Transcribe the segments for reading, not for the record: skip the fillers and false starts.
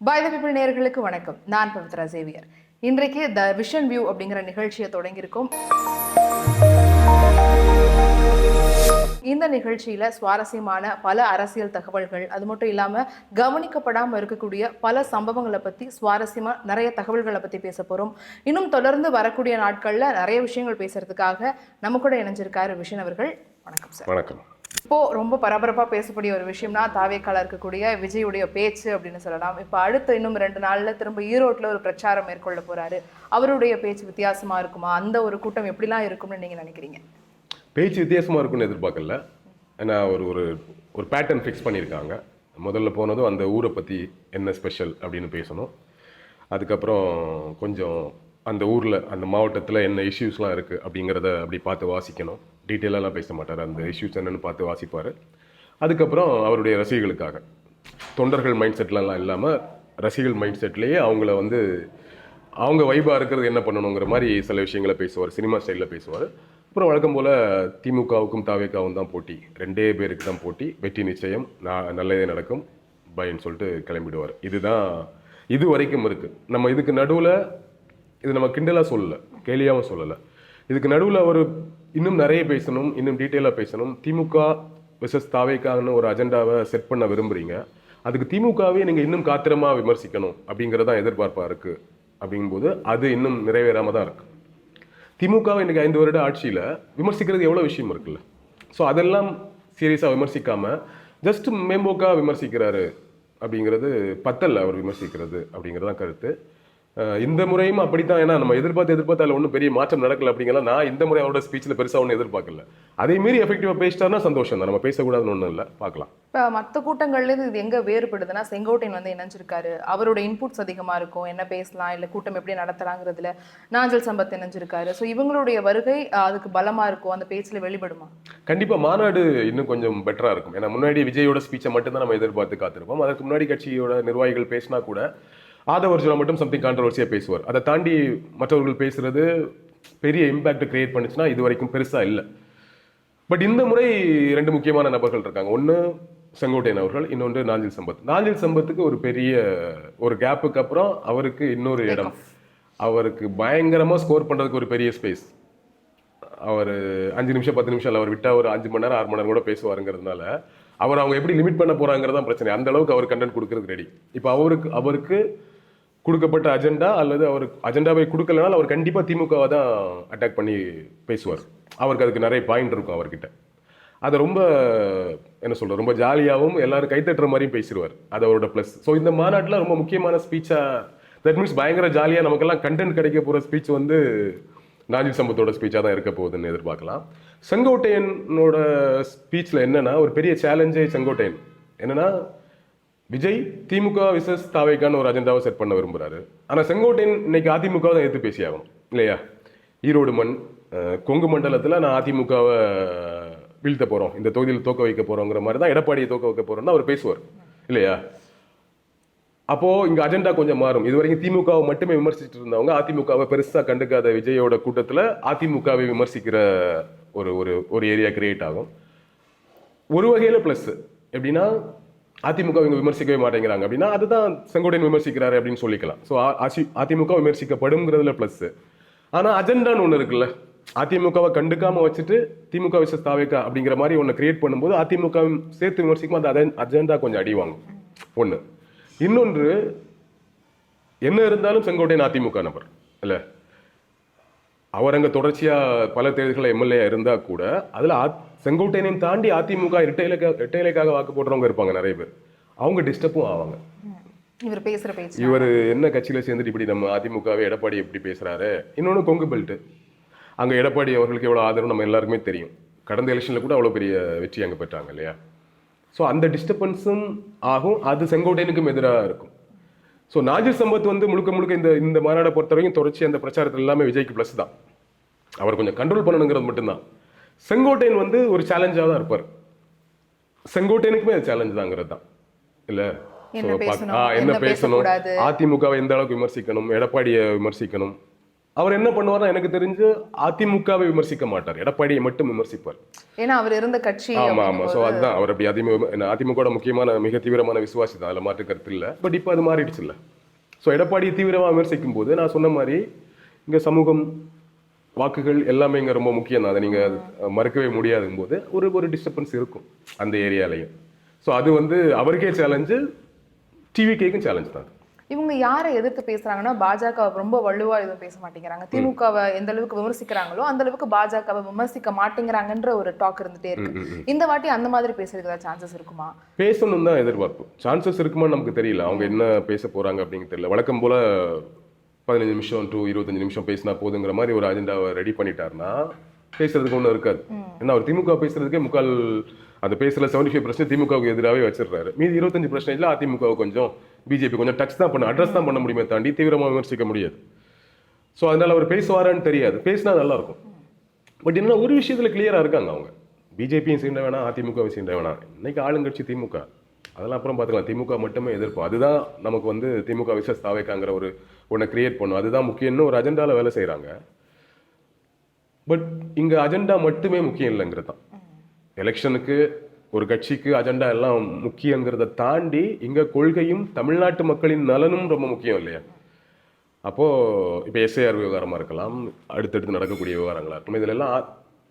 By the people நேயர்களுக்கு வணக்கம். நான் பவித்ரா சேவியர். இன்றைக்கு த விஷன் வியூ அப்படிங்கிற நிகழ்ச்சியை தொடங்கியிருக்கோம். இந்த நிகழ்ச்சியில சுவாரஸ்யமான பல அரசியல் தகவல்கள், அது மட்டும் இல்லாம கவனிக்கப்படாமல் இருக்கக்கூடிய பல சம்பவங்களை பத்தி சுவாரஸ்யமா நிறைய தகவல்களை பத்தி பேச போறோம். இன்னும் தொடர்ந்து வரக்கூடிய நாட்கள்ல நிறைய விஷயங்கள் பேசுறதுக்காக நம்ம கூட இணைஞ்சிருக்காரு விஷன் அவர்கள். வணக்கம் சார். வணக்கம். இப்போ ரொம்ப பரபரப்பா பேசக்கூடிய ஒரு விஷயம்னா தாவேக்கால இருக்கக்கூடிய விஜயுடைய பேச்சு அப்படின்னு சொல்லலாம். இப்போ அடுத்த இன்னும் 2 நாள்ல திரும்ப ஈரோட்ல ஒரு பிரச்சாரம் மேற்கொள்ள போறாரு. அவருடைய பேச்சு வித்தியாசமா இருக்குமா? அந்த ஒரு கூட்டம் எப்படிலாம் இருக்கும்னு நீங்க நினைக்கிறீங்க? பேச்சு வித்தியாசமா இருக்கும்னு எதிர்பார்க்கல. ஏன்னா ஒரு ஒரு பேட்டர்ன் ஃபிக்ஸ் பண்ணியிருக்காங்க. முதல்ல போனதும் அந்த ஊரை பற்றி என்ன ஸ்பெஷல் அப்படின்னு பேசணும். அதுக்கப்புறம் கொஞ்சம் அந்த ஊரில் அந்த மாவட்டத்தில் என்ன இஷ்யூஸ்லாம் இருக்குது அப்படிங்கிறத அப்படி பார்த்து வாசிக்கணும். டீட்டெயிலாலாம் பேச மாட்டார். அந்த இஷ்யூஸ் என்னென்னு பார்த்து வாசிப்பார். அதுக்கப்புறம் அவருடைய ரசிகர்களுக்காக தொண்டர்கள் மைண்ட் செட்லலாம் இல்லாமல் ரசிகர்கள் மைண்ட் செட்லேயே அவங்கள வந்து அவங்க வைபாக இருக்கிறது என்ன பண்ணணுங்கிற மாதிரி சில விஷயங்களை பேசுவார். சினிமா ஸ்டைலில் பேசுவார். அப்புறம் வழக்கம் போல் திமுகவுக்கும் தாவேக்காவும் தான் போட்டி, 2 பேருக்கு தான் போட்டி, வெற்றி நிச்சயம், நல்லதே நடக்கும் பைன்னு சொல்லிட்டு கிளம்பிடுவார். இதுதான் இது வரைக்கும் இருக்குது. நம்ம இதுக்கு நடுவில் இது நம்ம கிண்டலாக சொல்லலை, கேலியாகவும் சொல்லலை. இதுக்கு நடுவில் அவர் இன்னும் நிறைய பேசணும், இன்னும் டீட்டெயிலாக பேசணும். திமுக வெர்சஸ் தாவேக்கான்னு ஒரு அஜெண்டாவை செட் பண்ண விரும்புகிறீங்க. அதுக்கு திமுகவே நீங்கள் இன்னும் காத்திரமாக விமர்சிக்கணும் அப்படிங்கிறதான் எதிர்பார்ப்பாக இருக்குது. அப்படிங்கும்போது அது இன்னும் நிறைவேறாமல் தான் இருக்குது. திமுகவை இன்றைக்கி 5 வருட ஆட்சியில் விமர்சிக்கிறது எவ்வளோ விஷயம் இருக்குல்ல. ஸோ அதெல்லாம் சீரியஸாக விமர்சிக்காமல் ஜஸ்ட் மேம்போக்காக விமர்சிக்கிறாரு அப்படிங்கிறது பத்தல்ல. அவர் விமர்சிக்கிறது அப்படிங்கிறதான் கருத்து. இந்த முறையும் அப்படித்தான். ஏன்னா நம்ம எதிர்பார்த்தால ஒன்றும் பெரிய மாற்றம் நடக்கல அப்படிங்கிறத நான் இந்த முறை அவரோட ஸ்பீச்சில் பெருசாக ஒன்றும் எதிர்பார்க்கல. அதே மீறி எஃபெக்டிவாக பேசிட்டாருன்னா சந்தோஷம் தான். நம்ம பேசக்கூடாதுன்னு ஒன்றும் இல்லை, பார்க்கலாம். இப்போ மற்ற கூட்டங்கள்லேருந்து இது எங்கே வேறுபடுதுன்னா, செங்கோட்டையன் வந்து இணைஞ்சிருக்காரு. அவரோட இன்புட்ஸ் அதிகமாக இருக்கும், என்ன பேசலாம், இல்லை கூட்டம் எப்படி நடத்தலாங்கிறதுல. நாஞ்சில் சம்பத் இணைஞ்சிருக்காரு. ஸோ இவங்களுடைய வருகை அதுக்கு பலமாக இருக்கும், அந்த பேச்சில் வெளிப்படுமா? கண்டிப்பாக மாநாடு இன்னும் கொஞ்சம் பெட்டராக இருக்கும். ஏன்னா முன்னாடி விஜயோட ஸ்பீச்சை மட்டும்தான் நம்ம எதிர்பார்த்து காத்திருப்போம். அதற்கு முன்னாடி கட்சியோட நிர்வாகிகள் பேசினா கூட ஆதவர்ஜுனா மட்டும் சம்திங் கான்ட்ரவர்சியாக பேசுவார். அதை தாண்டி மற்றவர்கள் பேசுறது பெரிய இம்பேக்ட் கிரியேட் பண்ணுச்சுன்னா இது வரைக்கும் பெருசாக இல்லை. பட் இந்த முறை 2 முக்கியமான நபர்கள் இருக்காங்க. ஒன்று செங்கோட்டையன் அவர்கள், இன்னொன்று நாஞ்சில் சம்பத். நாஞ்சில் சம்பத்துக்கு ஒரு பெரிய ஒரு கேப்புக்கு அப்புறம் அவருக்கு இன்னொரு இடம், அவருக்கு பயங்கரமாக ஸ்கோர் பண்ணுறதுக்கு ஒரு பெரிய ஸ்பேஸ். அவர் 5 நிமிஷம் 10 நிமிஷம் அவர் விட்டால் ஒரு 5 மணி நேரம் 6 மணி நேரம் கூட பேசுவாருங்கிறதுனால அவங்க எப்படி லிமிட் பண்ண போகிறாங்கிறதான் பிரச்சனை. அந்த அளவுக்கு அவர் கண்டென்ட் கொடுக்கறதுக்கு ரெடி. இப்போ அவருக்கு கொடுக்கப்பட்ட அஜெண்டா அல்லது அவர் அஜெண்டாவை கொடுக்கலனால அவர் கண்டிப்பாக திமுகவை தான் அட்டாக் பண்ணி பேசுவார். அவருக்கு அதுக்கு நிறைய பாயிண்ட் இருக்கும் அவர்கிட்ட. அதை ரொம்ப என்ன சொல்கிறது, ரொம்ப ஜாலியாகவும் எல்லாரும் கைத்தட்டுற மாதிரியும் பேசிடுவார். அது அவரோட ப்ளஸ். ஸோ இந்த மாநாட்டில் ரொம்ப முக்கியமான ஸ்பீச்சாக, தட் மீன்ஸ் பயங்கர ஜாலியாக நமக்கெல்லாம் கண்டென்ட் கிடைக்க போகிற ஸ்பீச் வந்து நாஞ்சில் சம்பத்தோட ஸ்பீச்சாக தான் இருக்க போகுதுன்னு எதிர்பார்க்கலாம். செங்கோட்டையனோட ஸ்பீச்சில் என்னன்னா ஒரு பெரிய சேலஞ்சே செங்கோட்டையன் என்னன்னா, விஜய் திமுக விசஸ் தாவேக்கான்னு ஒரு அஜெண்டாவை செட் பண்ண விரும்புகிறாரு. ஆனால் செங்கோட்டையன் இன்னைக்கு அதிமுகவை தான் எடுத்து பேசியாகணும் இல்லையா? ஈரோடு மண், கொங்கு மண்டலத்தில் நான் அதிமுகவை வீழ்த்த போகிறோம், இந்த தொகுதியில் தோக்க வைக்க போகிறோங்கிற மாதிரி தான், எடப்பாடியை தோக்க வைக்க போகிறோம்னு அவர் பேசுவார் இல்லையா? அப்போது இங்கே அஜெண்டா கொஞ்சம் மாறும். இது வரைக்கும் திமுகவை மட்டுமே விமர்சிச்சுட்டு இருந்தவங்க அதிமுகவை பெருசாக கண்டுக்காத விஜயோட கூட்டத்தில் அதிமுகவை விமர்சிக்கிற ஒரு ஏரியா கிரியேட் ஆகும். ஒரு வகையில் ப்ளஸ் எப்படின்னா, அதிமுக இவங்க விமர்சிக்கவே மாட்டேங்கிறாங்க அப்படின்னா அதுதான் செங்கோட்டையன் விமர்சிக்கிறாரு அப்படின்னு சொல்லிக்கலாம். ஸோ அதிமுக விமர்சிக்கப்படுங்கிறதுல ப்ளஸ். ஆனால் அஜெண்டான்னு ஒன்று இருக்குல்ல, அதிமுகவை கண்டுக்காமல் வச்சுட்டு திமுக விசஸ் தாவேக்கா அப்படிங்கிற மாதிரி ஒன்று கிரியேட் பண்ணும்போது அதிமுக சேர்த்து விமர்சிக்கும் அந்த அஜெண்டா கொஞ்சம் அடி வாங்கும். ஒன்று. இன்னொன்று, என்ன இருந்தாலும் செங்கோட்டையன் அதிமுக நபர் இல்லை. அவர் அங்கே தொடர்ச்சியாக பல தேர்தல்களில் எம்எல்ஏ இருந்தால் கூட அதில் செங்கோட்டையனையும் தாண்டி அதிமுக இரட்டையிலைக்காக வாக்கு போடுறவங்க இருப்பாங்க நிறைய பேர். அவங்க டிஸ்டர்பும் ஆவாங்க. இவர் என்ன கட்சியில் சேர்ந்துட்டு இப்படி நம்ம அதிமுகவே எடப்பாடி எப்படி பேசுகிறாரு. இன்னொன்று கொங்கு பெல்ட்டு, அங்கே எடப்பாடி அவர்களுக்கு எவ்வளோ ஆதரவு நம்ம எல்லாருக்குமே தெரியும். கடந்த எலெக்ஷனில் கூட அவ்வளோ பெரிய வெற்றி அங்கே பெற்றாங்க இல்லையா? ஸோ அந்த டிஸ்டர்பன்ஸும் ஆகும். அது செங்கோட்டையனுக்கும் எதிராக இருக்கும். ஸோ நாஞ்சில் சம்பத் வந்து முழுக்க இந்த மாநாடை பொறுத்த வரைக்கும் தொடர்ச்சி அந்த பிரச்சாரத்தில் எல்லாமே விஜய்க்கு ப்ளஸ் தான். அவர் கொஞ்சம் கண்ட்ரோல் பண்ணணுங்கிறது மட்டும்தான். செங்கோட்டையன் வந்து ஒரு சேலஞ்சாக தான் இருப்பார். செங்கோட்டையனுக்குமே அது சேலஞ்ச் தாங்கிறது தான் இல்லை. என்ன பேசணும், அதிமுகவை எந்த அளவுக்கு விமர்சிக்கணும், எடப்பாடியை விமர்சிக்கணும், அவர் என்ன பண்ணுவார்னா எனக்கு தெரிஞ்சு அதிமுகவை விமர்சிக்க மாட்டார், எடப்பாடியை மட்டும் விமர்சிப்பார். ஏன்னா அவர் இருந்த கட்சி. ஆமா ஆமா. ஸோ அதுதான் அவர் அப்படி அதிமுக முக்கியமான மிக தீவிரமான விசுவாசி தான், அதில் மாற்று கருத்து இல்லை. பட் இப்போ அது மாறிடுச்சு இல்லை. ஸோ எடப்பாடியை தீவிரமாக விமர்சிக்கும் போது நான் சொன்ன மாதிரி இங்கே சமூகம் வாக்குகள் எல்லாமே இங்கே ரொம்ப முக்கியம் தான், அதை நீங்கள் மறுக்கவே முடியாதுங்கும் போது ஒரு டிஸ்டர்பன்ஸ் இருக்கும் அந்த ஏரியாலையும். ஸோ அது அவருக்கே சேலஞ்சு, டிவிகேக்கும் சேலஞ்ச் தான். இவங்க யாரை எதிர்த்து பேசுறாங்கன்னா பாஜக ரொம்ப வலுவா எதுவும் பேச மாட்டேங்கிறாங்க. திமுகவை எந்த அளவுக்கு விமர்சிக்கிறாங்களோ அந்த அளவுக்கு பாஜகவை விமர்சிக்க மாட்டேங்கிறாங்கன்ற ஒரு டாக் இருந்துட்டே இருக்கு. இந்த வாட்டி அந்த மாதிரி பேசுறதுக்கு ஏதாவது சான்சஸ் இருக்குமா? பேசணும் தான் எதிர்பார்ப்பு. சான்சஸ் இருக்குமான்னு நமக்கு தெரியல, அவங்க என்ன பேச போறாங்க அப்படின்னு தெரியல. வழக்கம் போல 15 நிமிஷம் to 25 நிமிஷம் பேசினா போதுங்கிற மாதிரி ஒரு அஜெண்டாவை ரெடி பண்ணிட்டாருன்னா பேசுறதுக்கு ஒன்றும் இருக்காது. ஏன்னா அவர் திமுக பேசுறதுக்கே முக்கால் அந்த பேசுற 75% திமுகவுக்கு எதிராகவே வச்சிடுறாரு. மீதி 25% அதிமுக கொஞ்சம் பிஜேபி கொஞ்சம் டச் தான் பண்ண, அட்ரஸ் தான் பண்ண முடியுமே தாண்டி தீவிரமாக விமர்சிக்க முடியாது. ஸோ அதனால அவர் பேசுவாரான்னு தெரியாது, பேசினா நல்லா இருக்கும். பட் என்ன ஒரு விஷயத்துல கிளியரா இருக்காங்க அவங்க, பிஜேபியும் சீண்ட வேணாம் அதிமுகவும் சீண்ட வேணாம். இன்னைக்கு ஆளுங்கட்சி திமுக, அதெல்லாம் அப்புறம் பார்த்துக்கலாம். திமுக மட்டுமே எதிர்ப்போம், அதுதான் நமக்கு திமுக விசஸ் தாவேக்காங்கிற ஒன்றை கிரியேட் பண்ணும், அதுதான் முக்கியம்னு ஒரு அஜெண்டாவில் வேலை செய்கிறாங்க. பட் இங்கே அஜெண்டா மட்டுமே முக்கியம் இல்லைங்கிறது தான். எலெக்ஷனுக்கு ஒரு கட்சிக்கு அஜெண்டா எல்லாம் முக்கியங்கிறத தாண்டி இங்கே கொள்கையும் தமிழ்நாட்டு மக்களின் நலனும் ரொம்ப முக்கியம் இல்லையா? அப்போது இப்போ எஸ்ஐஆர் விவகாரமாக இருக்கலாம், அடுத்தடுத்து நடக்கக்கூடிய விவகாரங்களாக இருக்கும், இதிலெல்லாம்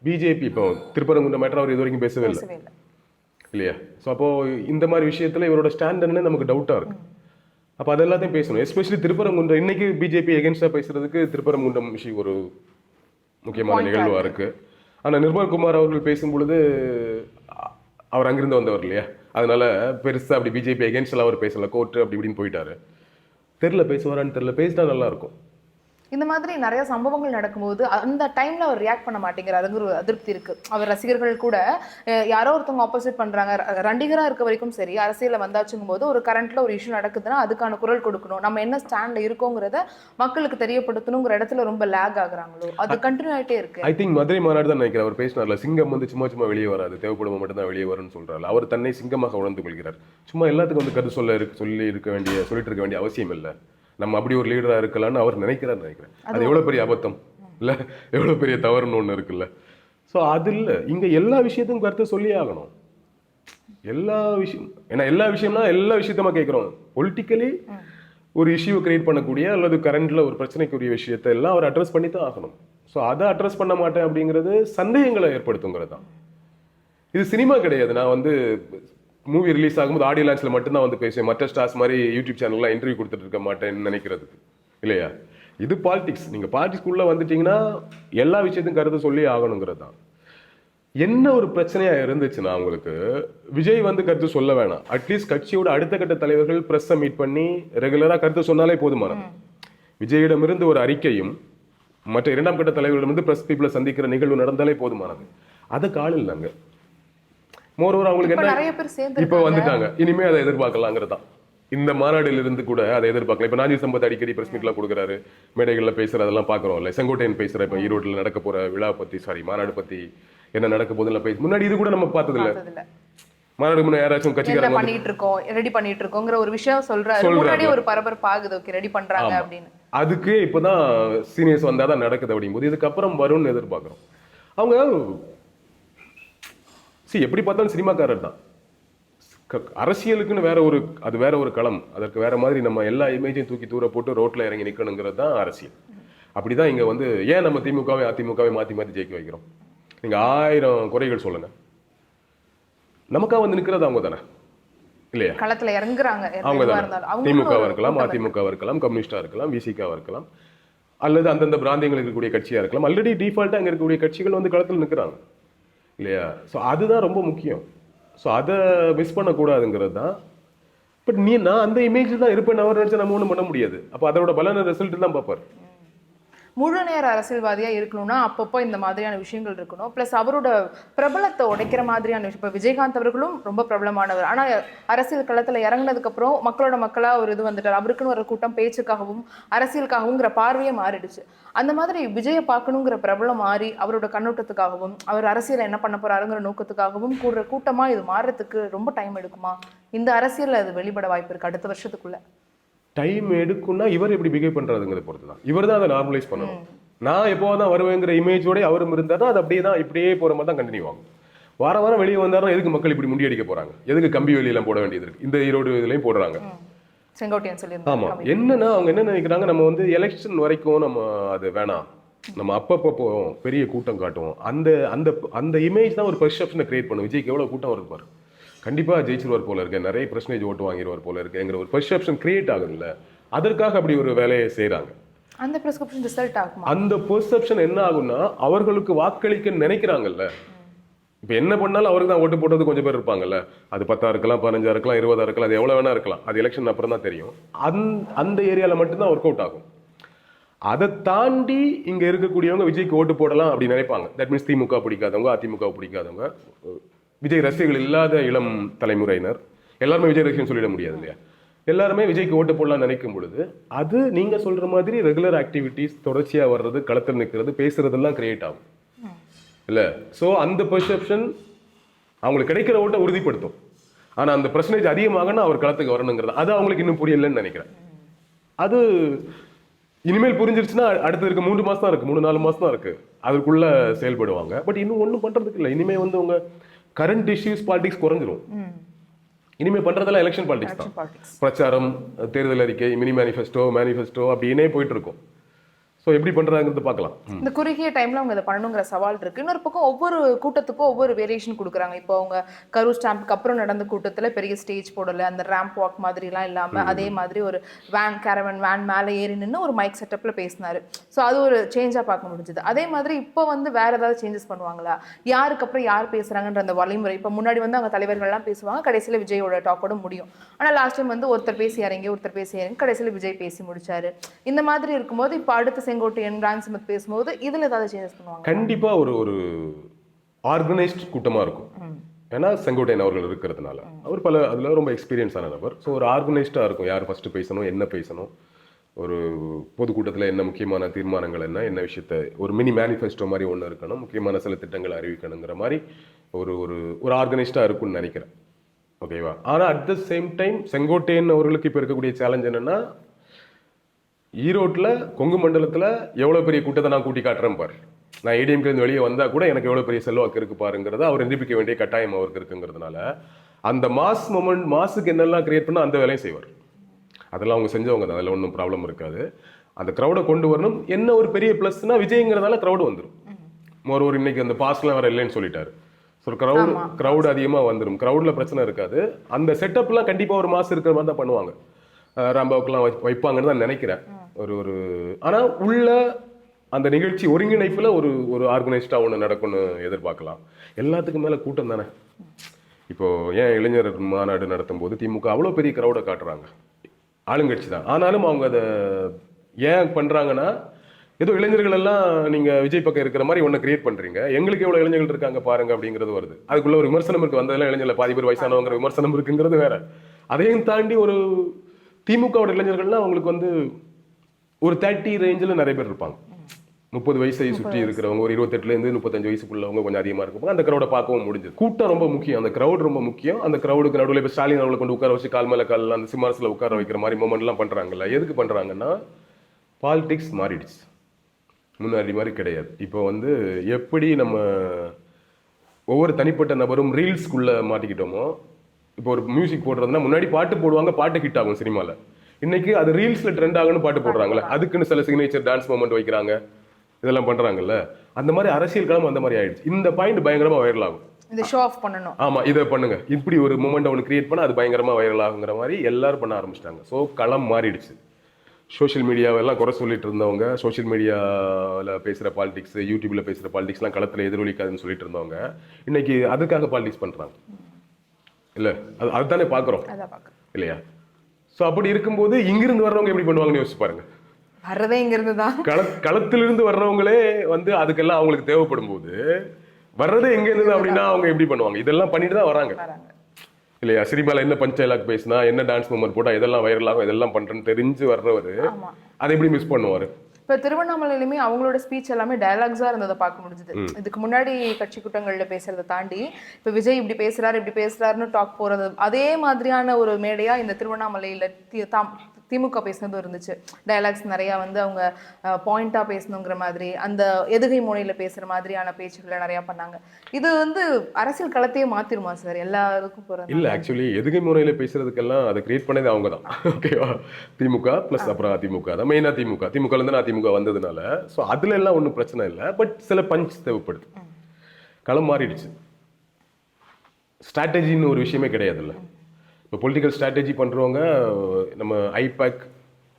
பிஜேபி இப்போ திருப்பரங்குன்றம் மேட்டர் அவர் இது வரைக்கும் பேசவே இல்லை இல்லையா? ஸோ அப்போது இந்த மாதிரி விஷயத்தில் இவரோட ஸ்டாண்ட் என்னன்னு நமக்கு டவுட்டாக இருக்கு. அப்போ அது எல்லாத்தையும் பேசணும். எஸ்பெஷலி திருப்பரங்குன்றம் இன்னைக்கு பிஜேபி எகென்ஸ்டாக பேசுறதுக்கு திருப்பரங்குன்றம் விஷயம் ஒரு முக்கியமான நிகழ்வாக இருக்கு. ஆனால் நிர்மல்குமார் அவர்கள் பேசும் பொழுது அவர் அங்கிருந்து வந்தவர் இல்லையா, அதனால பெருசாக அப்படி பிஜேபி எகென்ஸ்ட்ல அவர் பேசல, கோர்ட்டு அப்படி இப்படின்னு போயிட்டாரு. தெரில பேசுவாரான்னு தெரில, பேசிட்டா நல்லா இருக்கும். இந்த மாதிரி நிறைய சம்பவங்கள் நடக்கும்போது அந்த டைம்ல அவர் ரியாக்ட் பண்ண மாட்டேங்கிறாருங்கிற ஒரு அதிருப்தி இருக்கு. அவர் ரசிகர்கள் கூட யாரோ ஒருத்தவங்க ஆப்போசிட் பண்றாங்க, ரண்டிகரா இருக்க வரைக்கும் சரி, அரசியல வந்தாச்சுங்கும் போது ஒரு கரண்ட்ல ஒரு இஷ்யூ நடக்குதுன்னா அதுக்கான குரல் கொடுக்கணும், நம்ம என்ன ஸ்டாண்ட்ல இருக்கோங்கிறத மக்களுக்கு தெரியப்படுத்தணுங்கிற இடத்துல ரொம்ப லேக் ஆகுறாங்களோ, அது கண்டினியூ ஆயிட்டே இருக்கு. ஐ திங்க் மதுரை மாநாடு தான் நினைக்கிறேன் அவர் பேசினார்ல, சிங்கம் சும்மா சும்மா வெளியே வராது, தேவைப்படும் மட்டும் தான் வெளியே வரும்னு சொல்றாரு. அவர் தன்னை சிங்கமாக உணர்ந்து கொள்கிறார். சும்மா எல்லாத்துக்கும் கருத்து சொல்லிட்டு இருக்க வேண்டிய அவசியம் இல்லை, நம்ம அப்படி ஒரு லீடரா இருக்கலாம்னு அவர் நினைக்கிறேன். அது எவ்வளவு பெரிய அபத்தம் இல்ல, எவ்வளவு பெரிய தவறுன்னு ஒண்ணு இருக்குல்ல. ஸோ அது இல்லை, இங்க எல்லா விஷயத்தையும் கருத்து சொல்லியே ஆகணும். எல்லா விஷயம் ஏன்னா எல்லா விஷயத்தமா கேட்கிறோம். பொலிட்டிக்கலி ஒரு இஷ்யூ கிரியேட் பண்ணக்கூடிய அல்லது கரண்ட்ல ஒரு பிரச்சனைக்குரிய விஷயத்தை எல்லாம் அவர் அட்ரஸ் பண்ணி தான் ஆகணும். ஸோ அதை அட்ரஸ் பண்ண மாட்டேன் அப்படிங்கிறது சந்தேகங்களை ஏற்படுத்துங்கிறது தான். இது சினிமா கிடையாது. நான் மூவி ரிலீஸ் ஆகும்போது ஆடியோ லான்ச்சில் மட்டும்தான் பேசுவேன், மற்ற ஸ்டார்ஸ் மாதிரி யூடியூப் சேனல்லாம் இன்டர்வியூ கொடுத்துட்டு இருக்க மாட்டேன்னு நினைக்கிறதுக்கு இல்லையா? இது பாலிடிக்ஸ். நீங்கள் பாலிடிக்ஸ்குள்ளே வந்துட்டீங்கன்னா எல்லா விஷயத்தையும் கருத்து சொல்லி ஆகணுங்கிறது தான். என்ன ஒரு பிரச்சனையாக இருந்துச்சுன்னா உங்களுக்கு விஜய் கருத்து சொல்ல வேணாம், அட்லீஸ்ட் கட்சியோட அடுத்த கட்ட தலைவர்கள் ப்ரெஸ்ஸை மீட் பண்ணி ரெகுலராக கருத்து சொன்னாலே போதுமானது. விஜயிடமிருந்து ஒரு அறிக்கையும் மற்ற இரண்டாம் கட்ட தலைவர்களிடமிருந்து ப்ரெஸ் பீப்புளை சந்திக்கிற நிகழ்வு நடந்தாலே போதுமானது. அதை கால் இல்லைங்க. மோரோவர் அவங்களுக்கு என்ன இப்போ வந்துட்டாங்க, இனிமே அதை எதிர்பார்க்கலாங்கிறதான். இந்த மாநாட்டில் இருந்து கூட அதை எதிர்பார்க்கலாம். இப்போ நாஞ்சில் சம்பத் அடிக்கடி பிரஸ் மீட்லாம் கொடுக்குறாரு, மேடைகளில் பேசுறதெல்லாம் பார்க்குறோம்ல. செங்கோட்டையன் பேசுகிற இப்போ ஈரோட்டில் நடக்க போகிற விழா பற்றி மாநாடு பற்றி என்ன நடக்க போதுல பேச முன்னாடி இது கூட நம்ம பார்த்தது இல்லை. மாநாடு முன்னாடி யாராச்சும் கட்சிக்காரங்க பண்ணிட்டு இருக்கோம், ரெடி பண்ணிட்டு இருக்கோங்கிற ஒரு விஷயம் சொல்றாரு, முன்னாடி ஒரு பரபரப்பு ஆகுது, ஓகே ரெடி பண்றாங்க அப்படின்னு. அதுக்கு இப்போதான் சீனியர்ஸ் வந்தாதான் நடக்குது அப்படிங்கும்போது இதுக்கப்புறம் வரும்னு எதிர்பார்க்குறோம். அவங்க எப்படி பார்த்தாலும் சினிமாக்காரர் தான். அரசியலுக்குன்னு வேற ஒரு களம், அதற்கு வேற மாதிரி நம்ம எல்லா இமேஜையும் தூக்கி தூர போட்டு ரோட்ல இறங்கி நிற்கணுங்கிறது தான் அரசியல். அப்படிதான் இங்க ஏன் நம்ம திமுகவை அதிமுகவை மாத்தி மாத்தி ஜெயிக்க வைக்கிறோம்? நீங்க 1000 குறைகள் சொல்லுங்க, நமக்கா நிற்கிறது அவங்க தானே இல்லையா? களத்துல இறங்குறாங்க அவங்க தானே. திமுகவா இருக்கலாம், அதிமுகவா இருக்கலாம், கம்யூனிஸ்டா இருக்கலாம், விசிகாவா இருக்கலாம், அல்லது அந்தந்த பிராந்தியங்கள் இருக்கக்கூடிய கட்சியா இருக்கலாம். ஆல்ரெடி டிஃபால்ட்டா அங்க இருக்கக்கூடிய கட்சிகள் களத்தில் நிற்கிறாங்க இல்லையா? ஸோ அதுதான் ரொம்ப முக்கியம். ஸோ அதை மிஸ் பண்ணக்கூடாதுங்கிறது தான். பட் நான் அந்த இமேஜ் தான் இருப்பேன் அவர் நினைச்சா நம்ம ஒன்றும் பண்ண முடியாது. அப்போ அதோட பலன ரிசல்ட் தான் பார்ப்பார். முழு நேர அரசியல்வாதியா இருக்கணும்னா அப்பப்போ இந்த மாதிரியான விஷயங்கள் இருக்கணும். பிளஸ் அவரோட பிரபலத்தை உடைக்கிற மாதிரியான விஷயம். இப்போ விஜயகாந்த் அவர்களும் ரொம்ப பிரபலமானவர், ஆனா அரசியல் களத்துல இறங்கினதுக்கு அப்புறம் மக்களோட மக்களா ஒரு இது வந்துட்டார். அவருக்குன்னு ஒரு கூட்டம் பேச்சுக்காகவும் அரசியலுக்காகவுங்கிற பார்வையே மாறிடுச்சு. அந்த மாதிரி விஜயை பார்க்கணுங்கிற பிரபலம் மாறி அவரோட கண்ணோட்டத்துக்காகவும் அவர் அரசியல் என்ன பண்ண போறாருங்கிற நோக்கத்துக்காகவும் கூடுற கூட்டமா இது மாறுறதுக்கு ரொம்ப டைம் எடுக்குமா? இந்த அரசியல் அது வெளிப்பட வாய்ப்பு இருக்கு அடுத்த வருஷத்துக்குள்ள? டைம் எடுக்கும்னா இவர் எப்படி பிஹேவ் பண்றதுங்கிறத பொறுத்து தான். இவர் தான் அதை நார்மலைஸ் பண்ணணும். நான் எப்போ தான் வருவேங்கிற இமேஜோட அவரும் இருந்தாருன்னா அது அப்படியே தான் இப்படியே போற மாதிரி தான் கண்டினியூ ஆகும். வாரம் வாரம் வெளியே வந்தாருன்னா எதுக்கு மக்கள் இப்படி முண்டியடிக்க போறாங்க, எதுக்கு கம்பி வெளியெல்லாம் போட வேண்டியது இருக்கு, இந்த ஈரோடு இதுலையும் போடுறாங்க. செங்கோட்டையன் ஆமா, சொல்லியிருந்தாங்க. என்னன்னா அவங்க என்ன நினைக்கிறாங்க, நம்ம வந்து எலெக்ஷன் வரைக்கும் நம்ம அது வேணாம், நம்ம அப்பப்போ போவோம், பெரிய கூட்டம் காட்டுவோம், அந்த அந்த அந்த இமேஜ் தான் ஒரு பெர்செப்ஷனை கிரியேட் பண்ணும். விஜய்க்கு எவ்வளவு கூட்டம் வருது பாரு, கண்டிப்பா ஜெயிச்சிருவார் போல இருக்கு, நிறைய பர்சன்டேஜ் ஓட்டு வாங்கிடுவார் போல இருக்குங்கிற ஒரு பெர்செப்ஷன் கிரியேட் ஆகுதுல்ல, அதற்காக அப்படி ஒரு வேலையை செய்யறாங்க. அந்த பிரிஸ்கிரிப்ஷன் ரிசல்ட் ஆகுமா? அந்த பெர்செப்ஷன் என்ன ஆகும்னா அவர்களுக்கு வாக்களிக்க நினைக்கிறாங்கல்ல, இப்போ என்ன பண்ணாலும் அவருக்கு தான் ஓட்டு போட்டது கொஞ்சம் பேர் இருப்பாங்கல்ல, அது 10 இருக்கலாம், 15 இருக்கலாம், 20 இருக்கலாம், அது எவ்வளவு வேணா இருக்கலாம், அது எலெக்ஷன் அப்புறம் தான் தெரியும். அந்த ஏரியால மட்டும்தான் ஒர்க் அவுட் ஆகும். அதை தாண்டி இங்க இருக்கக்கூடியவங்க விஜய்க்கு ஓட்டு போடலாம் அப்படி நினைப்பாங்க. தட் மீன்ஸ் திமுக பிடிக்காதவங்க, அதிமுக பிடிக்காதவங்க, விஜய் ரசிகர்கள் இல்லாத இளம் தலைமுறையினர் எல்லாருமே விஜய் ரசிகன் சொல்லிட முடியாது இல்லையா, எல்லாருமே விஜய்க்கு ஓட்டு போடலாம் நினைக்கும் பொழுது அது நீங்க சொல்ற மாதிரி ரெகுலர் ஆக்டிவிட்டிஸ் தொடர்ச்சியா வர்றது, களத்தில் நிற்கிறது, பேசுறதெல்லாம் கிரியேட் ஆகும் இல்ல. ஸோ அந்த பெர்செப்ஷன் அவங்களுக்கு கிடைக்கிற ஓட்டை உறுதிப்படுத்தும். ஆனா அந்த பர்சன்டேஜ் அதிகமாகனா அவர் களத்துக்கு வரணுங்கிறது அது அவங்களுக்கு இன்னும் புரியலன்னு நினைக்கிறேன். அது இனிமேல் புரிஞ்சிருச்சுன்னா அடுத்து இருக்க 3 மாசம் தான் இருக்கு, 3-4 மாசம் தான் இருக்கு, அதுக்குள்ள செயல்படுவாங்க. பட் இன்னும் ஒன்றும் பண்றதுக்கு இல்லை. இனிமே வந்து உங்க கரண்ட் இஷ்யூஸ் பாலிடிக்ஸ் குறைஞ்சிரும். இனிமே பண்றதெல்லாம் எலெக்ஷன் பாலிடிக்ஸ் தான். பிரச்சாரம், தேர்தல் அறிக்கை, மினி மேனிஃபெஸ்டோ அப்படின்னே போயிட்டு இருக்கும். ஸோ எப்படி பண்றாங்கிறது பார்க்கலாம். இந்த குறுகிய டைம்ல அவங்க இதை பண்ணணுங்கிற சவால் இருக்கு. இன்னொரு பக்கம் ஒவ்வொரு கூட்டத்துக்கும் ஒவ்வொரு வேரியேஷன் கொடுக்குறாங்க. இப்போ அவங்க கரூர் ஸ்டாம்புக்கு அப்புறம் நடந்த கூட்டத்துல பெரிய ஸ்டேஜ் போடல, அந்த ரேம்ப் வாக் மாதிரி எல்லாம் இல்லாம அதே மாதிரி ஒரு கேரவன் வேன் மேலே ஏறி நின்று ஒரு மைக் செட்டப்ல பேசினாரு. ஸோ அது ஒரு சேஞ்சா பார்க்க முடிஞ்சது. அதே மாதிரி இப்போ வந்து வேற ஏதாவது சேஞ்சஸ் பண்ணுவாங்களா, யாருக்கு அப்புறம் யார் பேசுறாங்கன்ற அந்த வழிமுறை. இப்போ முன்னாடி வந்து அவங்க தலைவர்கள்லாம் பேசுவாங்க, கடைசியில விஜயோட டாக்கோட முடியும். ஆனா லாஸ்ட் டைம் வந்து ஒருத்தர் பேசி இறங்கி கடைசியில விஜய் பேசி முடிச்சாரு. இந்த மாதிரி இருக்கும்போது இப்போ அடுத்த செங்கோட்டையன், ரான்சிமத் பேசும்போது இதுல ஏதாவது சேஞ்சஸ் பண்ணுவாங்க? கண்டிப்பா ஒரு ஆர்கனைஸ்ட் கூட்டமா இருக்கும். ஏன்னா செங்கோட்டையன் அவர்கள் இருக்கிறதுனால அவர் அதுல ரொம்ப எக்ஸ்பீரியன்ஸான நபர். ஸோ ஒரு ஆர்கனைஸ்டா இருக்கும், யார் ஃபர்ஸ்ட் பேசணும், என்ன பேசணும், ஒரு பொதுக்கூட்டத்தில் என்ன முக்கியமான தீர்மானங்கள், என்ன விஷயத்த, ஒரு மினி மேனிஃபெஸ்டோ மாதிரி ஒன்று இருக்கணும், முக்கியமான சில திட்டங்களை அறிவிக்கணுங்கிற மாதிரி ஒரு ஒரு ஆர்கனைஸ்டா இருக்கும்னு நினைக்கிறேன். ஓகேவா? ஆனா at the same time Sengottaiyan அவர்களுக்கு இப்போ இருக்கக்கூடிய சேலஞ்ச் என்னன்னா, ஈரோட்டில் கொங்கு மண்டலத்தில் எவ்வளோ பெரிய கூட்டத்தை நான் கூட்டி காட்டுறேன் பாரு, நான் ஏடிஎம்கேருந்து வெளியே வந்தால் கூட எனக்கு எவ்வளோ பெரிய செல்வாக்கு இருக்கு பாருங்கிறத அவர் நிரூபிக்க வேண்டிய கட்டாயம் அவருக்கு இருக்குங்கிறதுனால அந்த மாஸுக்கு என்னெல்லாம் கிரியேட் பண்ணால் அந்த வேலையும் செய்வார். அதெல்லாம் அவங்க செஞ்சவங்க தான், அதில் ஒன்றும் ப்ராப்ளம் இருக்காது. அந்த க்ரௌடை கொண்டு வரணும். என்ன ஒரு பெரிய ப்ளஸ்னா விஜய்ங்கிறதால க்ரௌடு வந்துடும். ஒரு இன்னைக்கு அந்த பாஸ்லாம் வேற இல்லைன்னு சொல்லிட்டாரு. ஸோ க்ரௌடு அதிகமாக வந்துடும். க்ரௌடில் பிரச்சனை இருக்காது. அந்த செட்டப்லாம் கண்டிப்பாக ஒரு மாதம் இருக்கிற மாதிரி தான் பண்ணுவாங்க. ராம்பாவுக்குலாம் வைப்பாங்கன்னு தான் நினைக்கிறேன். ஒரு ஆனால் உள்ள அந்த நிகழ்ச்சி ஒருங்கிணைப்பில் ஒரு ஆர்கனைஸ்டாக ஒன்று நடக்கும்னு எதிர்பார்க்கலாம். எல்லாத்துக்கும் மேலே கூட்டம் தானே. இப்போ ஏன் இளைஞர் மாநாடு நடத்தும் போது திமுக அவ்வளோ பெரிய க்ரௌடை காட்டுறாங்க, ஆளுங்கட்சி தான். ஆனாலும் அவங்க அதை ஏன் பண்ணுறாங்கன்னா, ஏதோ இளைஞர்கள் எல்லாம் நீங்கள் விஜய் பக்கம் இருக்கிற மாதிரி ஒன்று கிரியேட் பண்ணுறீங்க, எங்களுக்கு எவ்வளோ இளைஞர்கள் இருக்காங்க பாருங்க அப்படிங்கிறது வருது. அதுக்குள்ள ஒரு விமர்சனம் இருக்குது, வந்ததெல்லாம் இளைஞர்கள் பாதி பேர் வயசானவங்கிற விமர்சனம் இருக்குங்கிறது வேற. அதையும் தாண்டி ஒரு திமுகவோட இளைஞர்கள்லாம் அவங்களுக்கு வந்து ஒரு 30 ரேஞ்சில் நிறைய பேர் இருப்பாங்க. 30 வயசை சுற்றி இருக்கிறவங்க, ஒரு 28லேருந்து 35 வயசுக்குள்ளவங்க கொஞ்சம் அதிகமாக இருக்கும். அந்த க்ரௌடை பார்க்கவும் முடிஞ்சது. கூட்டம் ரொம்ப முக்கியம், அந்த க்ரௌட் ரொம்ப முக்கியம். அந்த க்ரௌடுக்கு நடுவில் இப்போ ஸ்டாலின் அவர்களை கொண்டு உட்கார வச்சு கால் மேலே காலில் அந்த சிம்மாசனில் உட்கார வைக்கிற மாதிரி மூமெண்ட்லாம் பண்ணுறாங்கல்ல. எதுக்கு பண்ணுறாங்கன்னா, பாலிடிக்ஸ் மாறிடுச்சு, முன்னாடி மாதிரி கிடையாது. இப்போ வந்து எப்படி நம்ம ஒவ்வொரு தனிப்பட்ட நபரும் ரீல்ஸ்குள்ளே மாட்டிக்கிட்டோமோ, இப்போ ஒரு மியூசிக் போடுறதுன்னா முன்னாடி பாட்டு போடுவாங்க, பாட்டு ஹிட் ஆகும் சினிமாவில். இன்னைக்கு அது ரீல்ஸில் ட்ரெண்ட் ஆகுன்னு பாட்டு போடுறாங்களே, அதுக்குன்னு சில சிக்னேச்சர் டான்ஸ் மூமெண்ட் வைக்கிறாங்க, இதெல்லாம் பண்றாங்கல்ல. அந்த மாதிரி அரசியல் களம் அந்த மாதிரி ஆயிடுச்சு. இந்த பாயிண்ட் பயங்கரமா வைரல் ஆகும். இந்த ஷோ ஆஃப் பண்ணணும், ஆமா இதை பண்ணுங்க, இப்படி ஒரு மூமெண்ட் ஒன்று கிரியேட் பண்ணா அது பயங்கரமா வைரல் ஆகுங்கிற மாதிரி எல்லாரும் பண்ண ஆரம்பிச்சிட்டாங்க. ஸோ களம் மாறிடுச்சு. சோஷியல் மீடியாவெல்லாம் குறை சொல்லிட்டு இருந்தவங்க, சோஷியல் மீடியாவில் பேசுகிற பாலிடிக்ஸ், யூடியூப்ல பேசுகிற பாலிடிக்ஸ்லாம் களத்தில் எதிரொலிக்காதுன்னு சொல்லிட்டு இருந்தவங்க இன்னைக்கு அதுக்காக பாலிடிக்ஸ் பண்றாங்க. இல்லை அதுதானே பார்க்குறோம் இல்லையா? ஸோ அப்படி இருக்கும்போது இங்கிருந்து வர்றவங்க எப்படி பண்ணுவாங்கன்னு யோசிச்சு பாருங்க. வர்றதே இங்கிருந்து தான். களத்திலிருந்து வர்றவங்களே வந்து அதுக்கெல்லாம் அவங்களுக்கு தேவைப்படும் போது வர்றதே எங்க இருந்து அப்படின்னா அவங்க எப்படி பண்ணுவாங்க? இதெல்லாம் பண்ணிட்டு தான் வராங்க இல்லையா? சினிமால என்ன பஞ்ச் டைலாக் பேசினா, என்ன டான்ஸ் மூமெண்ட் போட்டா இதெல்லாம் வைரல் ஆகும், இதெல்லாம் பண்றேன்னு தெரிஞ்சு வர்றவர் அதை எப்படி மிஸ் பண்ணுவாரு? இப்போ திருவண்ணாமலையிலுமே அவங்களோட ஸ்பீச் எல்லாமே டயலாக்ஸா இருந்ததை பார்க்க முடிஞ்சது. இதுக்கு முன்னாடி கட்சி கூட்டங்கள்ல பேசுறதை தாண்டி இப்போ விஜய் இப்படி பேசுறாருன்னு டாக் போறது, அதே மாதிரியான ஒரு மேடையா இந்த திருவண்ணாமலையில திமுக பேசினதும் இருந்துச்சு. டயலாக்ஸ் நிறையா வந்து அவங்க பாயிண்டாக பேசணுங்கிற மாதிரி, அந்த எதுகை முனையில் பேசுகிற மாதிரியான பேச்சுக்களை நிறையா பண்ணாங்க. இது வந்து அரசியல் களத்தையே மாற்றிடுமா சார் எல்லாருக்கும் போகிறது? இல்லை, ஆக்சுவலி எதுகை முறையில் பேசுறதுக்கெல்லாம் அதை கிரியேட் பண்ணது அவங்க தான். ஓகேவா? திமுக ப்ளஸ் அப்புறம் அதிமுக தான் மெயினாக. திமுகலேருந்து நான் அதிமுக வந்ததுனால ஸோ அதுல எல்லாம் ஒன்றும் பிரச்சனை இல்லை. பட் சில பஞ்ச் தேவைப்படுது. களம் மாறிடுச்சு. ஸ்ட்ராட்டஜின்னு ஒரு விஷயமே கிடையாதுல்ல. இப்போ பொலிட்டிக்கல் ஸ்ட்ராட்டஜி பண்ணுறவங்க நம்ம ஐபேக்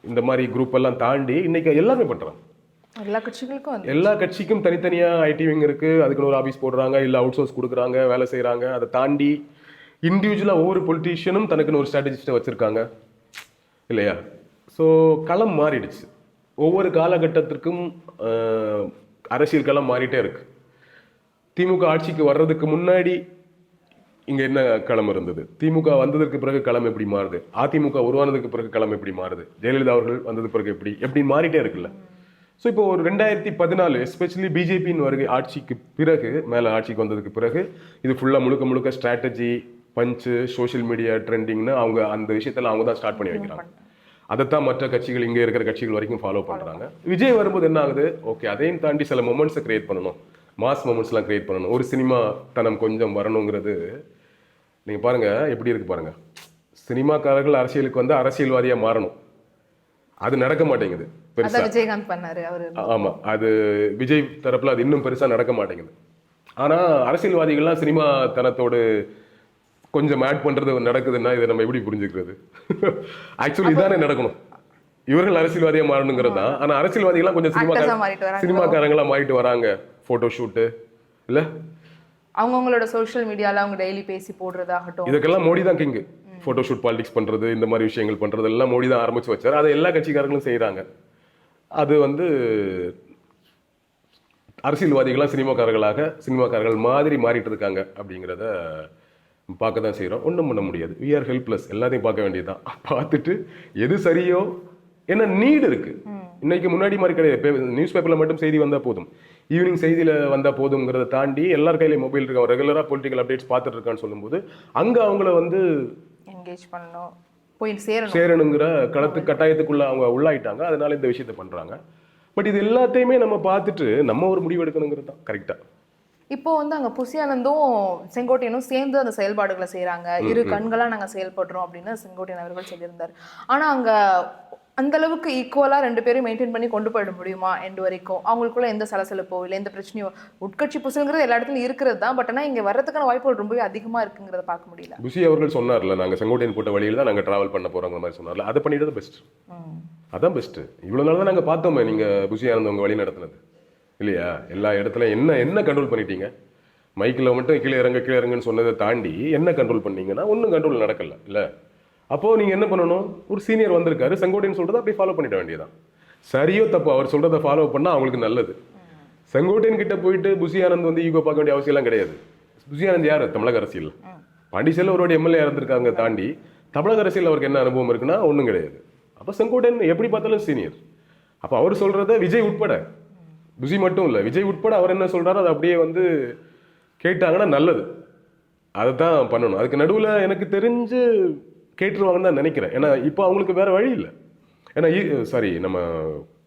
இந்த மாதிரி குரூப் எல்லாம் தாண்டி இன்னைக்கு எல்லாமே பண்ணுறாங்க. எல்லா கட்சிக்கும் தனித்தனியாக ஐடி விங் இருக்குது, அதுக்குன்னு ஒரு ஆஃபீஸ் போடுறாங்க, இல்லை அவுட் சோர்ஸ் கொடுக்குறாங்க, வேலை செய்கிறாங்க. அதை தாண்டி இண்டிவிஜுவலாக ஒவ்வொரு பொலிட்டீஷியனும் தனக்குன்னு ஒரு ஸ்ட்ராட்டஜிஸ்ட்டை வச்சுருக்காங்க இல்லையா? ஸோ களம் மாறிடுச்சு. ஒவ்வொரு காலகட்டத்திற்கும் அரசியல் களம் மாறிட்டே இருக்கு. திமுக ஆட்சிக்கு வர்றதுக்கு முன்னாடி இங்க என்ன களம் இருந்தது, திமுக வந்ததற்கு பிறகு களம் எப்படி மாறுது, அதிமுக உருவானதுக்கு பிறகு களம் எப்படி மாறுது, ஜெயலலிதா அவர்கள் வந்தது பிறகு எப்படி மாறிட்டே இருக்குல்ல. ஸோ இப்போ ஒரு 2014 எஸ்பெஷலி பிஜேபியின் வருகை ஆட்சிக்கு பிறகு, மேலே ஆட்சிக்கு வந்ததுக்கு பிறகு இது ஃபுல்லாக முழுக்க ஸ்ட்ராட்டஜி, பஞ்சு, சோஷியல் மீடியா ட்ரெண்டிங்னு அவங்க அந்த விஷயத்தெல்லாம் அவங்க தான் ஸ்டார்ட் பண்ணி வைக்கிறாங்க. அதைத்தான் மற்ற கட்சிகள், இங்கே இருக்கிற கட்சிகள் வரைக்கும் ஃபாலோ பண்ணுறாங்க. விஜய் வரும்போது என்ன ஆகுது, ஓகே அதையும் தாண்டி சில மொமெண்ட்ஸை கிரியேட் பண்ணணும், மாஸ் மொமெண்ட்ஸ்லாம் கிரியேட் பண்ணணும், ஒரு சினிமா தனம் கொஞ்சம் வரணுங்கிறது. நீங்கள் பாருங்கள் எப்படி இருக்கு பாருங்கள். சினிமாக்காரர்கள் அரசியலுக்கு வந்து அரசியல்வாதியாக மாறணும், அது நடக்க மாட்டேங்குது பெருசா. விஜயகாந்த் பண்ணாரு அவரு. ஆமா, அது விஜய் தரப்புல அது இன்னும் பெருசா நடக்க மாட்டேங்குது. ஆனா அரசியல்வாதிகள்லாம் சினிமா தனத்தோடு கொஞ்சம் ஆட் பண்றது நடக்குதுன்னா இதை நம்ம எப்படி புரிஞ்சுக்கிறது? ஆக்சுவலி இதானே நடக்கணும். இவர்கள் அரசியல்வாதியா மாறணுங்கிறது தான். ஆனா அரசியல்வாதிகள்லாம் கொஞ்சம் சினிமாக்காரங்களா மாறிட்டு வராங்க. போட்டோ ஷூட்டு இல்ல, அவங்களோட சோஷியல் மீடியால அவங்க டெய்லி பேசி போடுறதாகட்டும், இதுக்கெல்லாம் மோடி தான் கிங்கு. போட்டோ ஷூட் பாலிடிக்ஸ் பண்றது, இந்த மாதிரி விஷயங்கள் பண்றது எல்லாம் மோடி தான் ஆரம்பிச்சு வச்சாரு. அதை எல்லா கட்சிக்காரங்களும் செய்யறாங்க. அது வந்து அரசியல்வாதிகள்லாம் சினிமாக்காரர்கள் மாதிரி மாறிட்டு இருக்காங்க அப்படிங்கிறத பார்க்க தான் செய்கிறோம். ஒன்றும் பண்ண முடியாது. We are helpless. எல்லாத்தையும் பார்க்க வேண்டியதுதான். பார்த்துட்டு எது சரியோ, ஏன்னா நீடு இருக்கு இன்னைக்கு. முன்னாடி மாதிரி கிடையாது. நியூஸ் பேப்பர்ல மட்டும் செய்தி வந்தால் போதும், ஈவினிங் செய்தியில் வந்தால் போதுங்கிறத தாண்டி எல்லார் கையிலையும் மொபைல் இருக்கான், ரெகுலராக பொலிட்டிக்கல் அப்டேட்ஸ் பார்த்துட்டு இருக்கான்னு சொல்லும்போது அங்கே அவங்கள வந்து என்கேஜ் பண்ணணும், போய் சேரணுங்கிற கட்டாயத்துக்குள்ள அவங்க உள்ளாயிட்டாங்க. அதனால இந்த விஷயத்தை பண்றாங்க. பட் இது எல்லாத்தையுமே நம்ம பார்த்துட்டு நம்ம ஒரு முடிவு எடுக்கணுங்கிறது தான் கரெக்டா. இப்போ வந்து அங்க புசி ஆனந்தும் செங்கோட்டையனும் சேர்ந்து அந்த செயல்பாடுகளை செய்யறாங்க. இரு கண்களா நாங்க செயல்படுறோம் அப்படின்னு செங்கோட்டையன் அவர்கள் சொல்லியிருந்தார். ஆனா அங்க அந்த அளவுக்கு ஈக்குவலா ரெண்டு பேரும் மெயின்டைன் பண்ணி கொண்டு போயிட முடியுமா எண்டு வரைக்கும்? அவங்களுக்குள்ள எந்த சலசலப்போ இல்லை எந்த பிரச்சனையோ, உட்கட்சி புசுங்கிறது எல்லா இடத்துலையும் இருக்கிறது தான். பட் ஆனால் இங்கே வர்றதுக்கான வாய்ப்புகள் ரொம்பவே அதிகமாக இருக்குங்கிறத பார்க்க முடியல. புசி அவர்கள் சொன்னார்ல, நாங்கள் செங்கோட்டையன் போட்ட வழியில் தான் நாங்கள் டிராவல் பண்ண போகிறோங்கிற மாதிரி சொன்னார்ல, அதை பண்ணிடுறது பெஸ்ட். அதான் பெஸ்ட். இவ்வளோ நாள் தான் நாங்கள் பார்த்தோமே நீங்கள் புசி ஆனந்தவங்க வழி நடத்துனது இல்லையா? எல்லா இடத்துலையும் என்ன கண்ட்ரோல் பண்ணிட்டீங்க? மைக்கில் மட்டும் கீழே இறங்குன்னு சொன்னதை தாண்டி என்ன கண்ட்ரோல் பண்ணீங்கன்னா ஒன்றும் கண்ட்ரோல் நடக்கல இல்லை. அப்போது நீங்கள் என்ன பண்ணணும்? ஒரு சீனியர் வந்திருக்காரு, செங்கோட்டையன் சொல்கிறத அப்படியே ஃபாலோ பண்ணிட வேண்டியதான். சரியோ தப்போ அவர் சொல்கிறத ஃபாலோ பண்ணால் அவங்களுக்கு நல்லது. செங்கோட்டையன் கிட்ட போயிட்டு புசி ஆனந்த் வந்து ஈகோ பார்க்க வேண்டிய அவசியம்லாம் கிடையாது. புசி ஆனந்த் யார்? தமிழக அரசியல். பாண்டிச்சேரியில் அவருடைய எம்எல்ஏ இருந்திருக்காங்க தாண்டி தமிழக அரசியல் அவருக்கு என்ன அனுபவம் இருக்குன்னா ஒன்றும் கிடையாது. அப்போ செங்கோட்டையன் எப்படி பார்த்தாலும் சீனியர். அப்போ அவர் சொல்கிறத விஜய் உட்பட, புசி மட்டும் இல்லை விஜய் உட்பட அவர் என்ன சொல்கிறாரோ அதை அப்படியே வந்து கேட்டாங்கன்னா நல்லது. அதை தான் பண்ணணும். அதுக்கு நடுவில் எனக்கு தெரிஞ்சு கேட்டுருவாங்கன்னு தான் நினைக்கிறேன். ஏன்னா இப்போ அவங்களுக்கு வேற வழி இல்லை. ஏன்னா நம்ம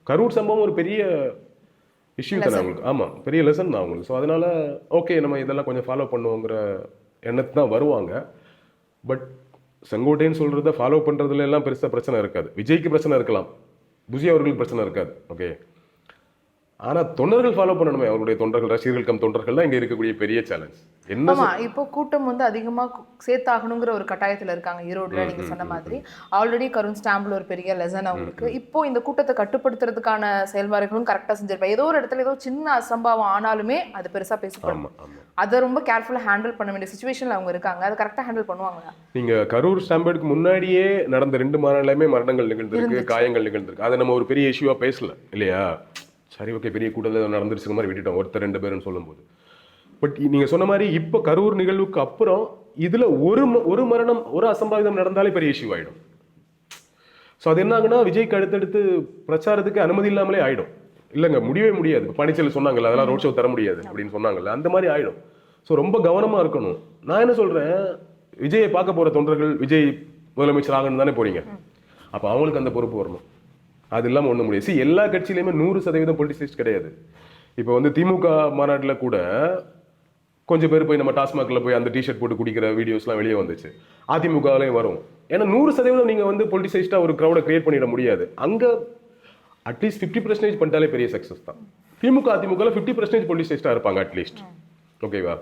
கரூர் சம்பவம் ஒரு பெரிய இஷ்யூ தானே அவங்களுக்கு. ஆமாம், பெரிய லெசன் தான் அவங்களுக்கு. ஸோ அதனால ஓகே நம்ம இதெல்லாம் கொஞ்சம் ஃபாலோ பண்ணுவோங்கிற எண்ணத்து தான் வருவாங்க. பட் செங்கோட்டைன்னு சொல்கிறத ஃபாலோ பண்ணுறதுல எல்லாம் பெருசாக பிரச்சனை இருக்காது. விஜய்க்கு பிரச்சனை இருக்கலாம், புசி அவர்களுக்கு பிரச்சனை இருக்காது. ஓகே, ஆனால் தொண்டர்கள் ஃபாலோ பண்ணணுமே. அவருடைய தொண்டர்கள், ரசிகர்கள் கம் தொண்டர்கள் தான் இங்கே இருக்கக்கூடிய பெரிய சேலஞ்ச். என்ன இப்போ கூட்டம் வந்து அதிகமாக சேர்த்தாகணுங்கிற ஒரு கட்டாயத்தில் இருக்காங்க ஈரோடுல. நீங்க சொன்ன மாதிரி ஆல்ரெடி கருண் ஸ்டாம்பில் ஒரு பெரிய லெசன் அவங்களுக்கு. இப்போ இந்த கூட்டத்தை கட்டுப்படுத்துறதுக்கான செயல்பாடுகளும் கரெக்டாக செஞ்சிருப்பேன். ஏதோ ஒரு இடத்துல ஏதோ சின்ன அசம்பாவம் ஆனாலுமே அது பெருசாக பேசப்படும். அதை ரொம்ப கேர்ஃபுல்லாக ஹேண்டில் பண்ண வேண்டிய சுச்சுவேஷனில் அவங்க இருக்காங்க. அதை கரெக்டாக ஹேண்டில் பண்ணுவாங்களா? நீங்கள் கரூர் ஸ்டாம்பேடுக்கு முன்னாடியே நடந்த 2 மாநாட்டிலுமே மரணங்கள் நிகழ்ந்திருக்கு, காயங்கள் நிகழ்ந்திருக்கு. அதை நம்ம ஒரு பெரிய இஷ்யூவாக பேசல இல்லையா? சரி ஓகே, பெரிய கூட்டத்தில் நடந்துருச்சுங்க மாதிரி விட்டுட்டோம், ஒருத்தர் 2 பேருன்னு சொல்லும்போது. பட் நீங்கள் சொன்ன மாதிரி இப்போ கரூர் நிகழ்வுக்கு அப்புறம் இதில் ஒரு மரணம், ஒரு அசம்பாவிதம் நடந்தாலே பெரிய இஷ்யூ ஆகிடும். ஸோ அது என்ன ஆகுனா விஜய்க்கு அடுத்தடுத்து பிரச்சாரத்துக்கு அனுமதி இல்லாமலே ஆகிடும். இல்லைங்க, முடியவே முடியாது. இப்போ பாண்டிச்சேரியில் சொன்னாங்கல்ல, அதெல்லாம் ரோட் ஷோ தர முடியாது அப்படின்னு சொன்னாங்கல்ல, அந்த மாதிரி ஆகிடும். ஸோ ரொம்ப கவனமாக இருக்கணும். நான் என்ன சொல்கிறேன், விஜயை பார்க்க போகிற தொண்டர்கள் விஜய் முதலமைச்சர் ஆகணும்னு தானே போறீங்க. அப்போ அவங்களுக்கு அந்த பொறுப்பு வரணும். அது இல்லாமல் ஒன்றும் முடியாது. எல்லா கட்சியிலையுமே 100% பொலிட்டிசைஸ்ட் கிடையாது. இப்போ வந்து திமுக மாநாட்டில் கூட கொஞ்சம் பேர் போய் நம்ம டாஸ்மாகில் போய் அந்த டிஷர்ட் போட்டு குடிக்கிற வீடியோஸ்லாம் வெளியே வந்துச்சு. அதிமுகவிலையும் வரும். ஏன்னா 100% நீங்கள் வந்து பொலிட்டிசைஸ்டாக ஒரு க்ரௌடை கிரியேட் பண்ணிட முடியாது. அங்கே அட்லீஸ்ட் 50% பண்ணிட்டாலே பெரிய சக்ஸஸ் தான். திமுக அதிமுகவில் 50% பொலிட்டிசைஸ்டாக இருப்பாங்க அட்லீஸ்ட். ஓகேவா?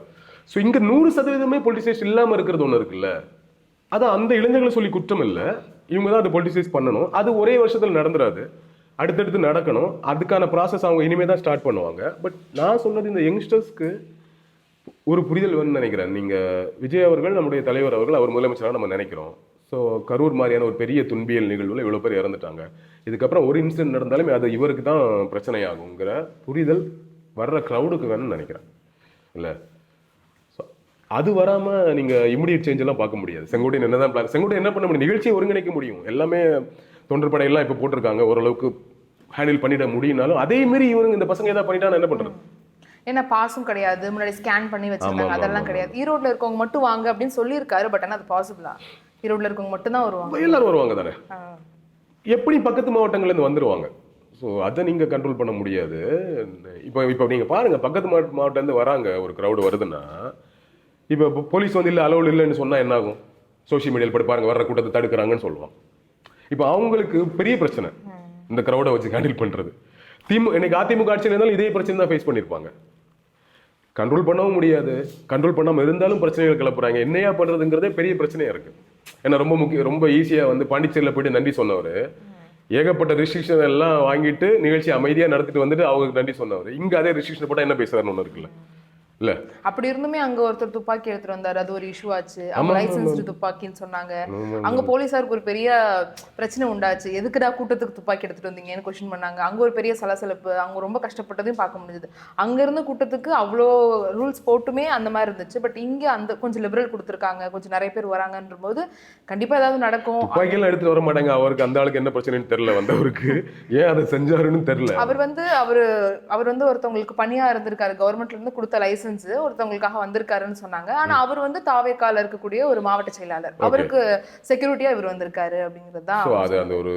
ஸோ இங்கே 100% பொலிட்டிசைஸ்ட் இல்லாமல் இருக்கிறது ஒன்று இருக்குல்ல, அதான் அந்த இளைஞர்களை சொல்லி குற்றம் இல்லை. இவங்க தான் அதை பொலிட்டிசைஸ் பண்ணணும். அது ஒரே வருஷத்தில் நடந்துடாது, அடுத்தடுத்து நடக்கணும். அதுக்கான ப்ராசஸ் அவங்க இனிமே தான் ஸ்டார்ட் பண்ணுவாங்க. பட் நான் சொன்னது இந்த யங்ஸ்டர்ஸ்க்கு ஒரு புரிதல் வேணும்னு நினைக்கிறேன். நீங்கள் விஜய் அவர்கள் நம்முடைய தலைவர் அவர்கள், அவர் முதலமைச்சராக நம்ம நினைக்கிறோம். ஸோ கரூர் மாதிரியான ஒரு பெரிய துன்பியல் நிகழ்வில் இவ்வளோ பேர் இறந்துட்டாங்க. இதுக்கப்புறம் ஒரு இன்சிடென்ட் நடந்தாலுமே அது இவருக்கு தான் பிரச்சனையாகுங்கிற புரிதல் வர்ற க்ரௌடுக்கு வேணும்னு நினைக்கிறேன். இல்லை, ஸோ அது வராமல் நீங்கள் இமிடியட் சேஞ்ச் எல்லாம் பார்க்க முடியாது. செங்கோட்டையன் என்ன தான் பிளான், செங்கோட்டையன் என்ன பண்ண முடியும்? நிகழ்ச்சியை ஒருங்கிணைக்க முடியும். எல்லாமே தொண்டர் படையெல்லாம் இப்போ போட்டிருக்காங்க, ஓரளவுக்கு ஹேண்டில் பண்ணிட முடியும்னாலும் அதே மாரி இவங்க இந்த பசங்க ஏதாவது பண்ணிட்டான்னு என்ன பண்ணுறது? ஏன்னா பாஸும் கிடையாது, முன்னாடி ஸ்கேன் பண்ணி வச்சிருந்தாங்க, அதெல்லாம் கிடையாது. ஈரோட்ல இருக்கவங்க மட்டும் வாங்க அப்படின்னு சொல்லியிருக்காரு. பட் ஆனால் அது பாசிபிளா? ஈரோட்ல இருக்கவங்க மட்டும் தான் வருவாங்க? எல்லாரும் வருவாங்க தானே, எப்படி பக்கத்து மாவட்டங்கள்லேருந்து வந்துருவாங்க. ஸோ அதை நீங்கள் கண்ட்ரோல் பண்ண முடியாது. இப்போ நீங்கள் பாருங்கள், பக்கத்து மாவட்டத்துலேருந்து வராங்க, ஒரு க்ரௌடு வருதுன்னா, இப்போ போலீஸ் வந்து இல்லை அலோடு இல்லைன்னு சொன்னால் என்ன ஆகும்? சோஷியல் மீடியாவில் போய் பாருங்கள், வர்ற கூட்டத்தை தடுக்கிறாங்கன்னு சொல்லுவாங்க. இப்போ அவங்களுக்கு பெரிய பிரச்சனை இந்த க்ரௌடை வச்சு ஹேண்டில் பண்ணுறது. இன்னைக்கு அதிமுக ஆட்சியில் இருந்தாலும் இதே பிரச்சனை தான் ஃபேஸ் பண்ணியிருப்பாங்க. கண்ட்ரோல் பண்ணவும் முடியாது, கண்ட்ரோல் பண்ணாமல் இருந்தாலும் பிரச்சனைகள் கிளப்புறாங்க. என்னையா பண்ணுறதுங்கிறதே பெரிய பிரச்சனையாக இருக்குது. ஏன்னா ரொம்ப ஈஸியாக வந்து பாண்டிச்சேரியில் போயிட்டு நன்றி சொன்னவர், ஏகப்பட்ட ரெஸ்ட்ரிக்ஷன் எல்லாம் வாங்கிட்டு நிகழ்ச்சி அமைதியாக நடத்திட்டு வந்துட்டு அவங்களுக்கு நன்றி சொன்னவர், இங்கே அதே ரெஸ்ட்ரிக்ஷன் போட்டால் என்ன பேசுறாருன்னு ஒன்று இருக்குல்ல. இல்ல அப்படி இருந்துமே அங்க ஒருத்தர் துப்பாக்கி எடுத்துட்டு வந்தாரு, அது ஒரு இஷ்யூ ஆச்சு. அவங்க லைசென்ஸ்டு துப்பாக்கின்னு சொன்னாங்க. அங்க போலீஸாருக்கு ஒரு பெரிய பிரச்சனை உண்டாச்சு. எதுக்குடா கூட்டத்துக்கு துப்பாக்கி எடுத்துட்டு வந்தீங்கன்னு கொஸ்டின் பண்ணாங்க. அங்க ஒரு பெரிய சலசலப்பு, அவங்க ரொம்ப கஷ்டப்பட்டதையும் பார்க்க முடிஞ்சது. அங்க இருந்த கூட்டத்துக்கு அவ்வளோ ரூல்ஸ் போட்டுமே அந்த மாதிரி இருந்துச்சு. பட் இங்க அந்த கொஞ்சம் லிபரல் கொடுத்துருக்காங்க, கொஞ்சம் நிறைய பேர் வராங்கன்ற போது கண்டிப்பா ஏதாவது நடக்கும். துப்பாக்கியெல்லாம் எடுத்துட்டு வர மாட்டாங்க. அவருக்கு அந்த ஆளுக்கு என்ன பிரச்சனைன்னு தெரியல, வந்தவருக்கு ஏன் அதை செஞ்சாருன்னு தெரியல. அவர் வந்து ஒருத்தவங்களுக்கு பணியா இருந்திருக்காரு, கவர்மெண்ட்ல இருந்து கொடுத்த லைசன்ஸ் ஒருத்தவங்களுக்காக வந்திருக்காருன்னு சொன்னாங்க. ஆனா அவர் வந்து தாவேக்கால இருக்கக்கூடிய ஒரு மாவட்ட செயலாளர், அவருக்கு செக்யூரிட்டியா இவர் வந்திருக்காரு அப்படிங்கிறது தான். அது அந்த ஒரு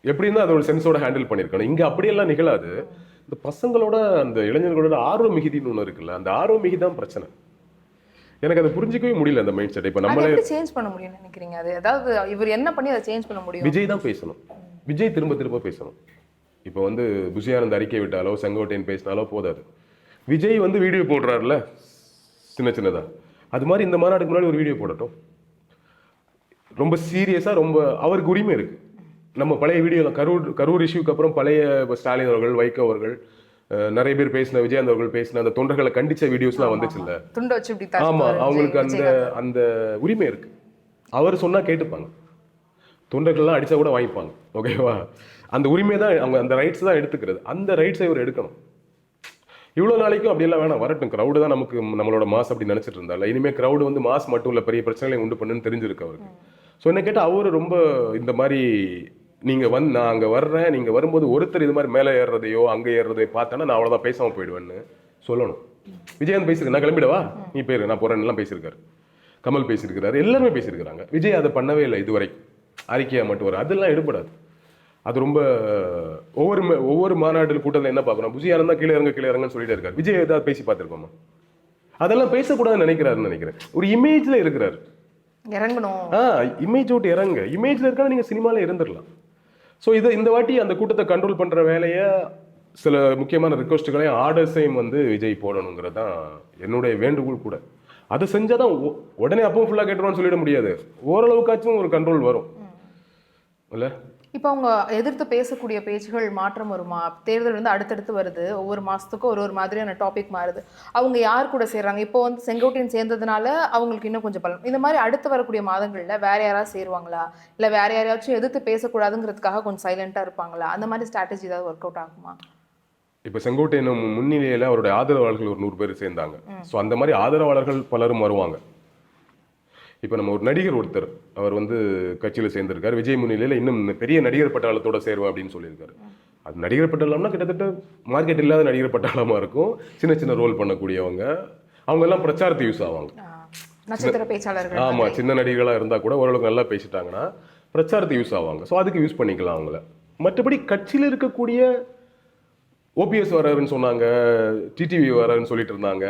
எப்படி இருந்தா அது ஒரு சென்ஸோட ஹேண்டில் பண்ணிருக்கணும். இங்க அப்படியெல்லாம் நிகழாது. இந்த பசங்களோட அந்த இளைஞர்களோட ஆர்வ மிகுதின்னு ஒண்ணு இருக்குல்ல, அந்த ஆர்வ மிகுதி தான் பிரச்சனை. எனக்கு அதை புரிஞ்சிக்கவே முடியல அந்த மைண்ட் செட். இப்ப நம்மளே சேஞ்ச் பண்ண முடியும்னு நினைக்கிறீங்க? அது அதாவது இவர் என்ன பண்ணி அதை சேஞ்ச் பண்ண முடியும்? விஜய் தான் பேசணும். விஜய் திரும்ப பேசணும். இப்போ வந்து புஷியானந்த் அறிக்கை விட்டாலோ செங்கோட்டையன் பேசினாலோ போதாது. விஜய் வந்து வீடியோ போடுறாருல சின்னதா, அது மாதிரி இந்த மாநாட்டுக்கு முன்னாடி ஒரு வீடியோ போடட்டும். ரொம்ப சீரியஸா, ரொம்ப அவருக்கு உரிமை இருக்கு. நம்ம பழைய வீடியோ கரூர் இஷ்யூக்கு அப்புறம் பழைய ஸ்டாலின் அவர்கள், வைகோ அவர்கள், நிறைய பேர் பேசின, விஜயகாந்த் அவர்கள் பேசின அந்த தொண்டர்களை கண்டிச்ச வீடியோஸ்லாம் வந்துச்சு இல்ல. ஆமா, அவங்களுக்கு அந்த உரிமை இருக்கு. அவர் சொன்னா கேட்டுப்பாங்க, தொண்டர்கள்லாம் அடிச்சா கூட வாங்கிப்பாங்க. ஓகேவா? அந்த உரிமை தான் அவங்க, அந்த ரைட்ஸ் தான் எடுத்துக்கிறது. அந்த ரைட்ஸை இவர் எடுக்கணும். இவ்வளோ நாளைக்கும் அப்படியெல்லாம் வேணாம், வரட்டும். க்ரௌடு தான் நமக்கு நம்மளோட மாஸ் அப்படி நினைச்சிட்டு இருந்தால, இனிமேல் க்ரௌடு வந்து மாஸ் மட்டும் இல்லை, பெரிய பிரச்சனைகளை உண்டு பண்ணுன்னு தெரிஞ்சிருக்கு அவருக்கு. ஸோ என்ன கேட்டால் அவர் ரொம்ப இந்த மாதிரி நான் அங்கே வர்றேன், நீங்கள் வரும்போது ஒருத்தர் இது மாதிரி மேலே ஏறுறதையோ அங்கே ஏறுறதையோ பார்த்தேன்னா நான் அவ்வளோதான் பேசாமல் போயிடுவேன்னு சொல்லணும். விஜயகாந்த் பேசியிருக்கு, நான் கிளம்பிடவா நீ பேரு, நான் போகிறேன்னு எல்லாம் பேசியிருக்காரு. கமல் பேசியிருக்கிறாரு, எல்லாருமே பேசியிருக்கிறாங்க. விஜய் அதை பண்ணவே இல்லை இதுவரை. அறிக்கையாக மட்டும் வரும், அதெல்லாம் எடுபடாது. அது ரொம்ப ஒவ்வொரு மாநாட்டு கூட்டத்தில் என்ன பார்க்குறோம், புஷியானந்த் தான் கீழே இறங்கன்னு சொல்லிட்டு இருக்காரு. விஜய் ஏதாவது பேசி பார்த்துருக்கோமா? அதெல்லாம் பேசக்கூடாதுன்னு நினைக்கிறாருன்னு நினைக்கிறேன். ஒரு இமேஜ்ல இருக்கிறாரு, இறங்கணும். இமேஜ் விட்டு இறங்க. இமேஜ்ல இருக்கா நீங்க சினிமால இருந்துடலாம். ஸோ இந்த வாட்டி அந்த கூட்டத்தை கண்ட்ரோல் பண்ற வேலையை, சில முக்கியமான ரிக்வஸ்ட்டுகளையும் ஆர்டர்ஸையும் வந்து விஜய் போடணுங்கிறது தான் என்னுடைய வேண்டுகோள் கூட. அதை செஞ்சாதான் உடனே அப்பவும் ஃபுல்லாக கேட்டுருவான்னு சொல்லிட முடியாது. ஓரளவுக்காச்சும் ஒரு கண்ட்ரோல் வரும் இல்லை? இப்போ அவங்க எதிர்த்து பேசக்கூடிய பேச்சுகள் மாற்றம் வருமா? தேர்தல் வந்து அடுத்தடுத்து வருது, ஒவ்வொரு மாதத்துக்கும் ஒரு மாதிரியான டாபிக் மாறுது. அவங்க யார் கூட சேர்றாங்க? இப்போ வந்து செங்கோட்டையன் சேர்ந்ததுனால அவங்களுக்கு இன்னும் கொஞ்சம் பலம். இந்த மாதிரி அடுத்து வரக்கூடிய மாதங்களில் வேற யாராவது சேருவாங்களா, இல்லை வேற யாரையாச்சும் எதிர்த்து பேசக்கூடாதுங்கிறதுக்காக கொஞ்சம் சைலண்டாக இருப்பாங்களா? அந்த மாதிரி ஸ்ட்ராட்டஜி ஏதாவது ஒர்க் அவுட் ஆகுமா? இப்போ செங்கோட்டையன் முன்னிலையில் அவருடைய ஆதரவாளர்கள் ஒரு 100 பேர் சேர்ந்தாங்க. ஸோ அந்த மாதிரி ஆதரவாளர்கள் பலரும் வருவாங்க. இப்போ நம்ம ஒரு நடிகர் ஒருத்தர், அவர் வந்து கட்சியில் சேர்ந்திருக்காரு. விஜய் முன்னிலையில் இன்னும் பெரிய நடிகர் பட்டாளத்தோட சேருவா அப்படின்னு சொல்லியிருக்காரு. அது நடிகர் பட்டாளம்னா கிட்டத்தட்ட மார்க்கெட் இல்லாத நடிகர் பட்டாளமாக இருக்கும். சின்ன ரோல் பண்ணக்கூடியவங்க, அவங்க எல்லாம் பிரச்சாரத்தை யூஸ் ஆவாங்க. நட்சத்திர பேச்சாளர்கள். ஆமாம், சின்ன நடிகர்களாக இருந்தால் கூட ஓரளவுக்கு நல்லா பேசிட்டாங்கன்னா பிரச்சாரத்துக்கு யூஸ் ஆவாங்க. ஸோ அதுக்கு யூஸ் பண்ணிக்கலாம் அவங்கள. மற்றபடி கட்சியில் இருக்கக்கூடிய ஓபிஎஸ் வராருன்னு சொன்னாங்க, டிடிவி வராருன்னு சொல்லிட்டு இருந்தாங்க.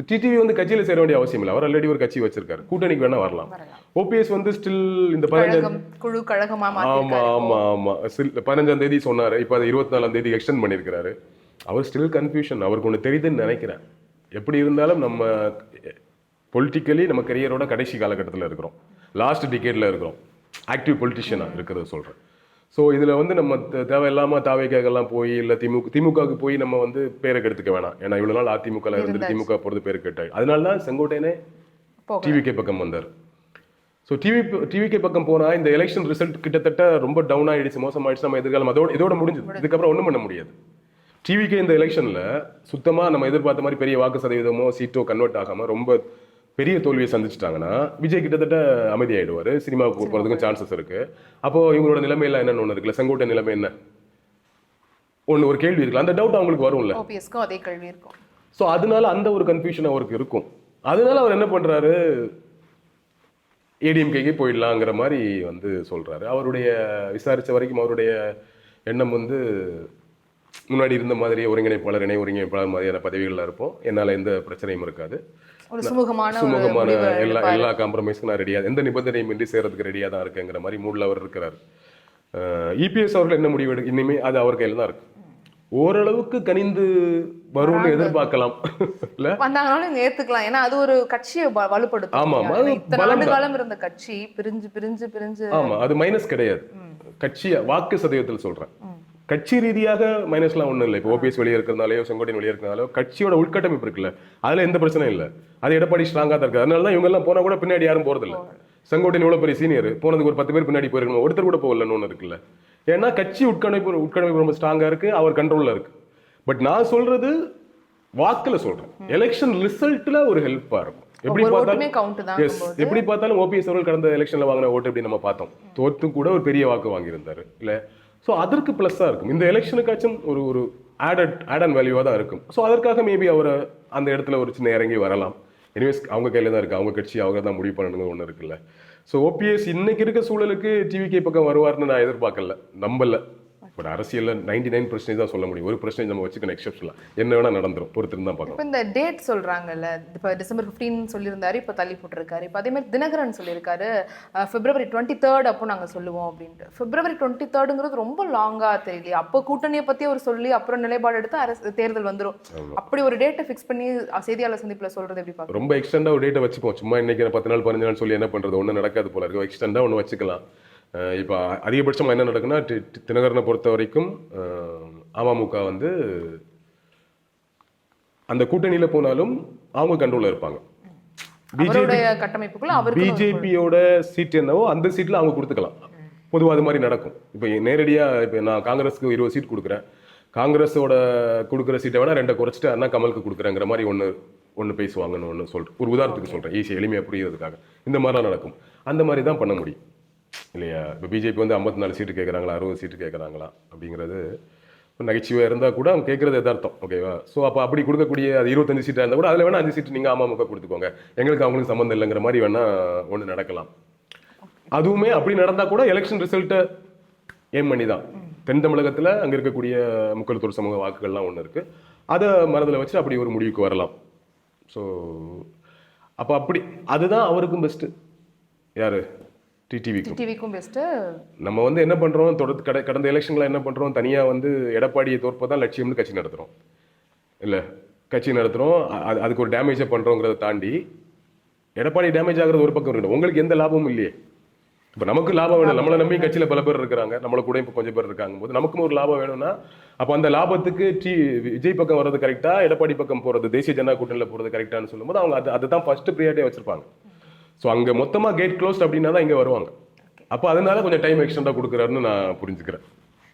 டிடிவி வந்து கட்சியில சேர வேண்டிய அவசியம் இல்லை. அவர் ஆல்ரெடி ஒரு கட்சி வச்சிருக்காரு. கூட்டணிக்கு வேணா வரலாம். ஓபிஎஸ் வந்து ஸ்டில் இந்த 15ஆம் தேதி சொன்னாரு. இப்போ அது 24ஆம் தேதி எக்ஸ்டெண்ட் பண்ணியிருக்கிறாரு. அவர் ஸ்டில் கன்ஃபியூஷன். அவருக்கு ஒன்று தெரியுதுன்னு நினைக்கிறேன். எப்படி இருந்தாலும் நம்ம பொலிட்டிக்கலி நம்ம கரியரோட கடைசி காலகட்டத்தில் இருக்கிறோம். லாஸ்ட் டிகேட்ல இருக்கிறோம். ஆக்டிவ் பொலிட்டிஷியனாக இருக்கிறது சொல்கிறேன். ஸோ இதில் வந்து நம்ம தேவையில்லாமல் தாவேக்காகலாம் போய் இல்லை திமுகவுக்கு போய் நம்ம வந்து பேரை கெடுத்துக்க வேணாம். ஏன்னா இவ்வளோ நாள் அதிமுகவில் இருந்து திமுக போகிறது பேர் கெட்டாய். அதனால தான் செங்கோட்டையனே டிவிகே பக்கம் வந்தார். ஸோ டிவிகே பக்கம் போனால் இந்த எலெக்ஷன் ரிசல்ட் கிட்டத்தட்ட ரொம்ப டவுன் ஆகிடுச்சு, மோசமாயிடுச்சு. நம்ம எதிர்காலம் இதோட முடிஞ்சது. இதுக்கப்புறம் ஒன்றும் பண்ண முடியாது. டிவிகே இந்த எலெக்ஷனில் சுத்தமாக நம்ம எதிர்பார்த்த மாதிரி பெரிய வாக்கு சதவீதமோ சீட்டோ கன்வெர்ட் ஆகாமல் ரொம்ப பெரிய தோல்வியை சந்திச்சிட்டாங்கன்னா விஜய் கிட்டத்தட்ட அமைதியாயிடுவார். சினிமாவுக்கு போகிறதுக்கும் சான்சஸ் இருக்கு. அப்போ இவங்களோட நிலைமையெல்லாம் என்னன்னு ஒன்று இருக்குல்ல, செங்கோட்டை நிலைமை என்ன ஒன்று ஒரு கேள்வி இருக்குல்ல, அந்த டவுட் அவங்களுக்கு வரும்ல. அதே கேள்வி இருக்கும். ஸோ அதனால அந்த ஒரு கன்ஃபியூஷன் அவருக்கு இருக்கும். அதனால அவர் என்ன பண்றாரு, ஏடிஎம்கேக்கு போயிடலாங்கிற மாதிரி வந்து சொல்றாரு. அவருடைய விசாரிச்ச வரைக்கும் அவருடைய எண்ணம் வந்து முன்னாடி இருந்த மாதிரியே ஒருங்கிணைப்பாளர், இணை ஒருங்கிணைப்பாளர் மாதிரியான பதவிகளில் இருப்போம். என்னால் எந்த பிரச்சனையும் இருக்காது. சுமூகமான எல்லா காம்ப்ரமைஸ்க்கும் நான் ரெடியா, எந்த நிபந்தனையும் இன்றி சேரத்துக்கு ரெடியா தான் இருக்குங்கிற மாதிரி மூட்ல அவர் இருக்கிறார். இபிஎஸ் அவர்கள் என்ன முடிவு எடுக்க இனிமே அது அவர் கையில தான் இருக்கு. ஓரளவுக்கு கனிந்து வரும்னு எதிர்பார்க்கலாம். இல்ல வந்தாங்கனாலும் ஏத்துக்கலாம். ஏன்னா அது ஒரு கட்சியை வலுப்படுத்தும். ஆமா, இத்தனை காலம் இருந்த கட்சி பிரிஞ்சு பிரிஞ்சு பிரிஞ்சு. ஆமா, அது மைனஸ் கிடையாது. கட்சி வாக்கு சதவீதத்தில் சொல்றேன். கட்சி ரீதியாக மைனஸ்லாம் ஒன்றும் இல்லை. இப்போ ஓபிஎஸ் வெளியே இருக்கிறதுனாலயோ செங்கோட்டையன் வெளியே இருக்கிறதுனாலோ கட்சியோட உள்கட்டமைப்பு இருக்குல்ல, அதுல எந்த பிரச்சனையும் இல்லை. அது எடப்பாடி ஸ்ட்ராங்கா தான் இருக்கு. அதனால தான் இவங்க எல்லாம் போனா கூட பின்னாடி யாரும் போறதில்லை. செங்கோட்டையன் இவ்வளவு பெரிய சீனியர், போனதுக்கு ஒரு 10 பேர் பின்னாடி போயிருக்கணும், ஒருத்தர் கூட போகலன்னு ஒன்று இருக்குல்ல. ஏன்னா கட்சி உட்கட்டமைப்பு ரொம்ப ஸ்ட்ராங்கா இருக்கு, அவர் கண்ட்ரோல்ல இருக்கு. பட் நான் சொல்றது வாக்குல சொல்றேன், எலெக்ஷன் ரிசல்ட்ல ஒரு ஹெல்ப்பா இருக்கும். எப்படி பார்த்தாலும் ஓபிஎஸ் அவர்கள் கடந்த எலெக்ஷன்ல வாங்கின ஓட்டு எப்படி நம்ம பார்த்தோம், தோத்து கூட ஒரு பெரிய வாக்கு வாங்கியிருந்தாரு இல்ல. ஸோ அதற்கு ப்ளஸ்ஸாக இருக்கும். இந்த எலெக்ஷனுக்காச்சும் ஒரு ஆட் அண்ட் வேல்யூவாக தான் இருக்கும். ஸோ அதற்காக மேபி அவரை அந்த இடத்துல ஒரு சின்ன இறங்கி வரலாம். எனிவேஸ் அவங்க கையில் தான் இருக்குது, அவங்க கட்சி அவங்க தான் முடிவு பண்ணணுங்க ஒன்று இருக்குல்ல. ஸோ ஓபிஎஸ் இன்னைக்கு இருக்க சூழலுக்கு டிவிகே பக்கம் வருவார்னு நான் எதிர்பார்க்கல, நம்பல. பட் அரசியலில் 99% தான் சொல்ல முடியும். 1% நம்ம வச்சுக்கணும் எக்ஸப்ஷன்லாம். என்ன வேணா நடந்துரும், பொறுத்திருந்து தான் பார்க்கணும். இப்போ இந்த டேட் சொல்றாங்கல்ல, இப்போ டிசம்பர் 15 சொல்லியிருந்தாரு, இப்போ தள்ளி போட்டிருக்காரு. இப்போ அதே மாதிரி தினகரன் சொல்லியிருக்காரு February 23 அப்போ நாங்கள் சொல்லுவோம் அப்படின்ட்டு. February 23ங்கிறது ரொம்ப லாங்கா தெரியலையே. அப்போ கூட்டணியை பற்றி அவர் சொல்லி அப்புறம் நிலைப்பாடு எடுத்து தேர்தல் வந்துடும். அப்படி ஒரு டேட்டை ஃபிக்ஸ் பண்ணி செய்தியாளர் சந்திப்பில் சொல்றது எப்படி பார்க்க? ரொம்ப எக்ஸ்டெண்டா ஒரு டேட்டை வச்சுப்போம். சும்மா இன்னைக்கு 10 நாள் 15 நாள் சொல்லி என்ன பண்றது, ஒன்றும் நடக்காது போல இருக்கு. எக்ஸ்டெண்டா ஒன்று வச்சுக்கலாம். இப்போ அதிகபட்சமாக என்ன நடக்குன்னா, தினகரனை பொறுத்த வரைக்கும் அமமுக வந்து அந்த கூட்டணியில் போனாலும் அவங்க கண்ட்ரோலில் இருப்பாங்க. பிஜேபியோட சீட் என்னவோ அந்த சீட்டில் அவங்க கொடுத்துக்கலாம். பொதுவாக அது மாதிரி நடக்கும். இப்போ நேரடியாக இப்போ நான் காங்கிரஸுக்கு 20 சீட் கொடுக்குறேன், காங்கிரஸோட கொடுக்குற சீட்டை வேணா 2 குறைச்சிட்டு அண்ணா கமலுக்கு கொடுக்குறேங்கிற மாதிரி ஒன்று பேசுவாங்கன்னு ஒன்று சொல்கிறேன். ஒரு உதாரணத்துக்கு சொல்கிறேன், ஈஸியாக எளிமையாக புரியுறதுக்காக. இந்த மாதிரிலாம் நடக்கும். அந்த மாதிரி தான் பண்ண முடியும் இல்லையா. இப்போ பிஜேபி வந்து 54 சீட்டு கேட்குறாங்களா, 60 சீட்டு கேட்குறாங்களா அப்படிங்கிறது நகைச்சுவையாக இருந்தால் கூட அவங்க கேட்குறது எதார்த்தம். ஓகேவா. ஸோ அப்போ அப்படி கொடுக்கக்கூடிய அது 25 சீட்டாக இருந்தால் கூட அதில் வேணால் 5 சீட்டு நீங்கள் அமமுக கொடுத்துக்கோங்க, எங்களுக்கு அவங்களுக்கு சம்மந்தம் இல்லைங்கிற மாதிரி வேணால் ஒன்று நடக்கலாம். அதுவுமே அப்படி நடந்தால் கூட எலெக்ஷன் ரிசல்ட்டை ஏம் பண்ணி தான். தென் தமிழகத்தில் அங்கே இருக்கக்கூடிய முக்கியத்துவ சமூக வாக்குகள்லாம் ஒன்று இருக்குது, அதை மனதில் வச்சு அப்படி ஒரு முடிவுக்கு வரலாம். ஸோ அப்போ அப்படி அதுதான் அவருக்கும் பெஸ்ட்டு. யார்? டிடிவிக்கும் பெஸ்ட். நம்ம வந்து என்ன பண்றோம், கடந்த எலெக்ஷன்ல என்ன பண்றோம், தனியா வந்து எடப்பாடியை தோற்பதான் லட்சியம்னு கட்சி நடத்துறோம் இல்ல. கட்சி நடத்துறோம், அதுக்கு ஒரு டேமேஜை பண்றோங்கிறத தாண்டி எடப்பாடி டேமேஜ் ஆகுறது ஒரு பக்கம் இருக்கணும். உங்களுக்கு எந்த லாபமும் இல்லையே. இப்போ நமக்கு லாபம் வேணும், நம்மளை நம்பி கட்சியில பல பேர் இருக்கிறாங்க, நம்மள கூட இப்போ கொஞ்சம் பேர் இருக்காங்க போது நமக்கும் ஒரு லாபம் வேணும்னா அப்போ அந்த லாபத்துக்கு விஜய் பக்கம் வர்றது கரெக்டா, எடப்பாடி பக்கம் போறது, தேசிய ஜனதா கூட்டணியில் போறது கரெக்டான்னு சொல்லும்போது அவங்க அதை தான் ஃபர்ஸ்ட் ப்ரியாரிட்டியா வச்சிருப்பாங்க. ஸோ அங்கே மொத்தமாக கேட் க்ளோஸ்ட் அப்படின்னா தான் இங்கே வருவாங்க. அப்போ அதனால கொஞ்சம் டைம் எக்ஸ்டெண்டாக கொடுக்குறாருன்னு நான் புரிஞ்சுக்கிறேன்.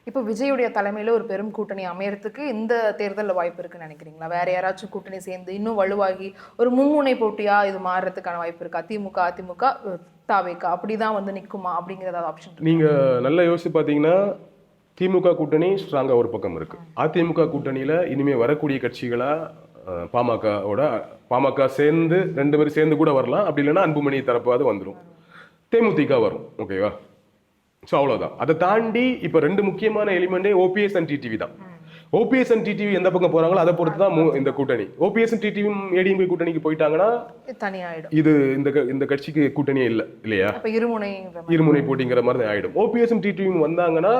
இப்போ விஜயுடைய தலைமையில் ஒரு பெரும் கூட்டணி அமையறதுக்கு இந்த தேர்தலில் வாய்ப்பு இருக்குன்னு நினைக்கிறீங்களா? வேற யாராச்சும் கூட்டணி சேர்ந்து இன்னும் வலுவாகி ஒரு மும்முனை போட்டியா இது மாறுறதுக்கான வாய்ப்பு இருக்கா? அதிமுக தாவேகா அப்படிதான் வந்து நிற்குமா அப்படிங்கிறத ஆப்ஷன்? நீங்கள் நல்லா யோசிச்சு பார்த்தீங்கன்னா திமுக கூட்டணி ஸ்ட்ராங்காக ஒரு பக்கம் இருக்கு. அதிமுக கூட்டணியில் இனிமேல் வரக்கூடிய கட்சிகளாக பாமக சேர்ந்து 2 பேரும் சேர்ந்து கூட வரலாம். அப்படி இல்லைன்னா அன்புமணி தரப்பாவது வந்துடும், தேமுதிக வரும். ஓகேவா. ஸோ அவ்வளோதான். அதை தாண்டி இப்போ 2 முக்கியமான எலிமெண்டே ஓபிஎஸ் அண்ட் டிடிவி தான். ஓபிஎஸ் அண்ட் டிடிவி எந்த பக்கம் போறாங்களோ அதை பொறுத்து தான் இந்த கூட்டணி. ஓபிஎஸ் அண்ட் டிடிவி ஏடிஎம்கே கூட்டணிக்கு போயிட்டாங்கன்னா தனியாயிடும். இது இந்த கட்சிக்கு கூட்டணியே இல்லை இல்லையா? அப்ப இருமுனை போட்டிங்கிற மாதிரி தான் ஆயிடும். ஓபிஎஸ் டிடிவி வந்தாங்கன்னா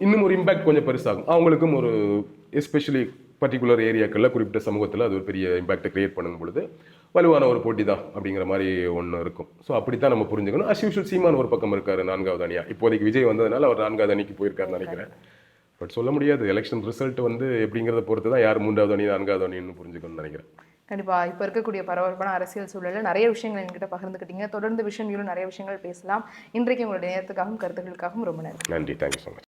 இன்னும் ஒரு இம்பாக்ட் கொஞ்சம் பெருசாகும். அவங்களுக்கும் ஒரு எஸ்பெஷலி பர்டிகுலர் ஏரியாக்களில் குறிப்பிட்ட சமூகத்தில் அது ஒரு பெரிய இம்பாக்டை கிரியேட் பண்ணும் பொழுது வலுவான ஒரு போட்டி தான் அப்படிங்கிற மாதிரி ஒன்று இருக்கும். ஸோ அப்படித்தான் நம்ம புரிஞ்சுக்கணும். அஸ் யூஷுவல் சீமான் ஒரு பக்கம் இருக்காரு 4வது அணியா. இப்போதைக்கு விஜய் வந்ததுனால அவர் 4வது அணிக்கு போயிருக்காருன்னு நினைக்கிறேன். பட் சொல்ல முடியாது. எலெக்ஷன் ரிசல்ட் எப்படிங்கிறத பொறுத்து தான் யார் 3வது அணி 4வது அணின்னு புரிஞ்சுக்கணும்னு நினைக்கிறேன். கண்டிப்பா. இப்போ இருக்கக்கூடிய பரபரப்பான அரசியல் சூழலில் நிறைய விஷயங்கள் என்கிட்ட பகிர்ந்துக்கிட்டீங்க. தொடர்ந்து விஷயம் நிறைய விஷயங்கள் பேசலாம். இன்றைக்கு உங்களுடைய நேரத்துக்காகவும் கருத்துக்களுக்காகவும் ரொம்ப நன்றி. நன்றி. Thank you so much.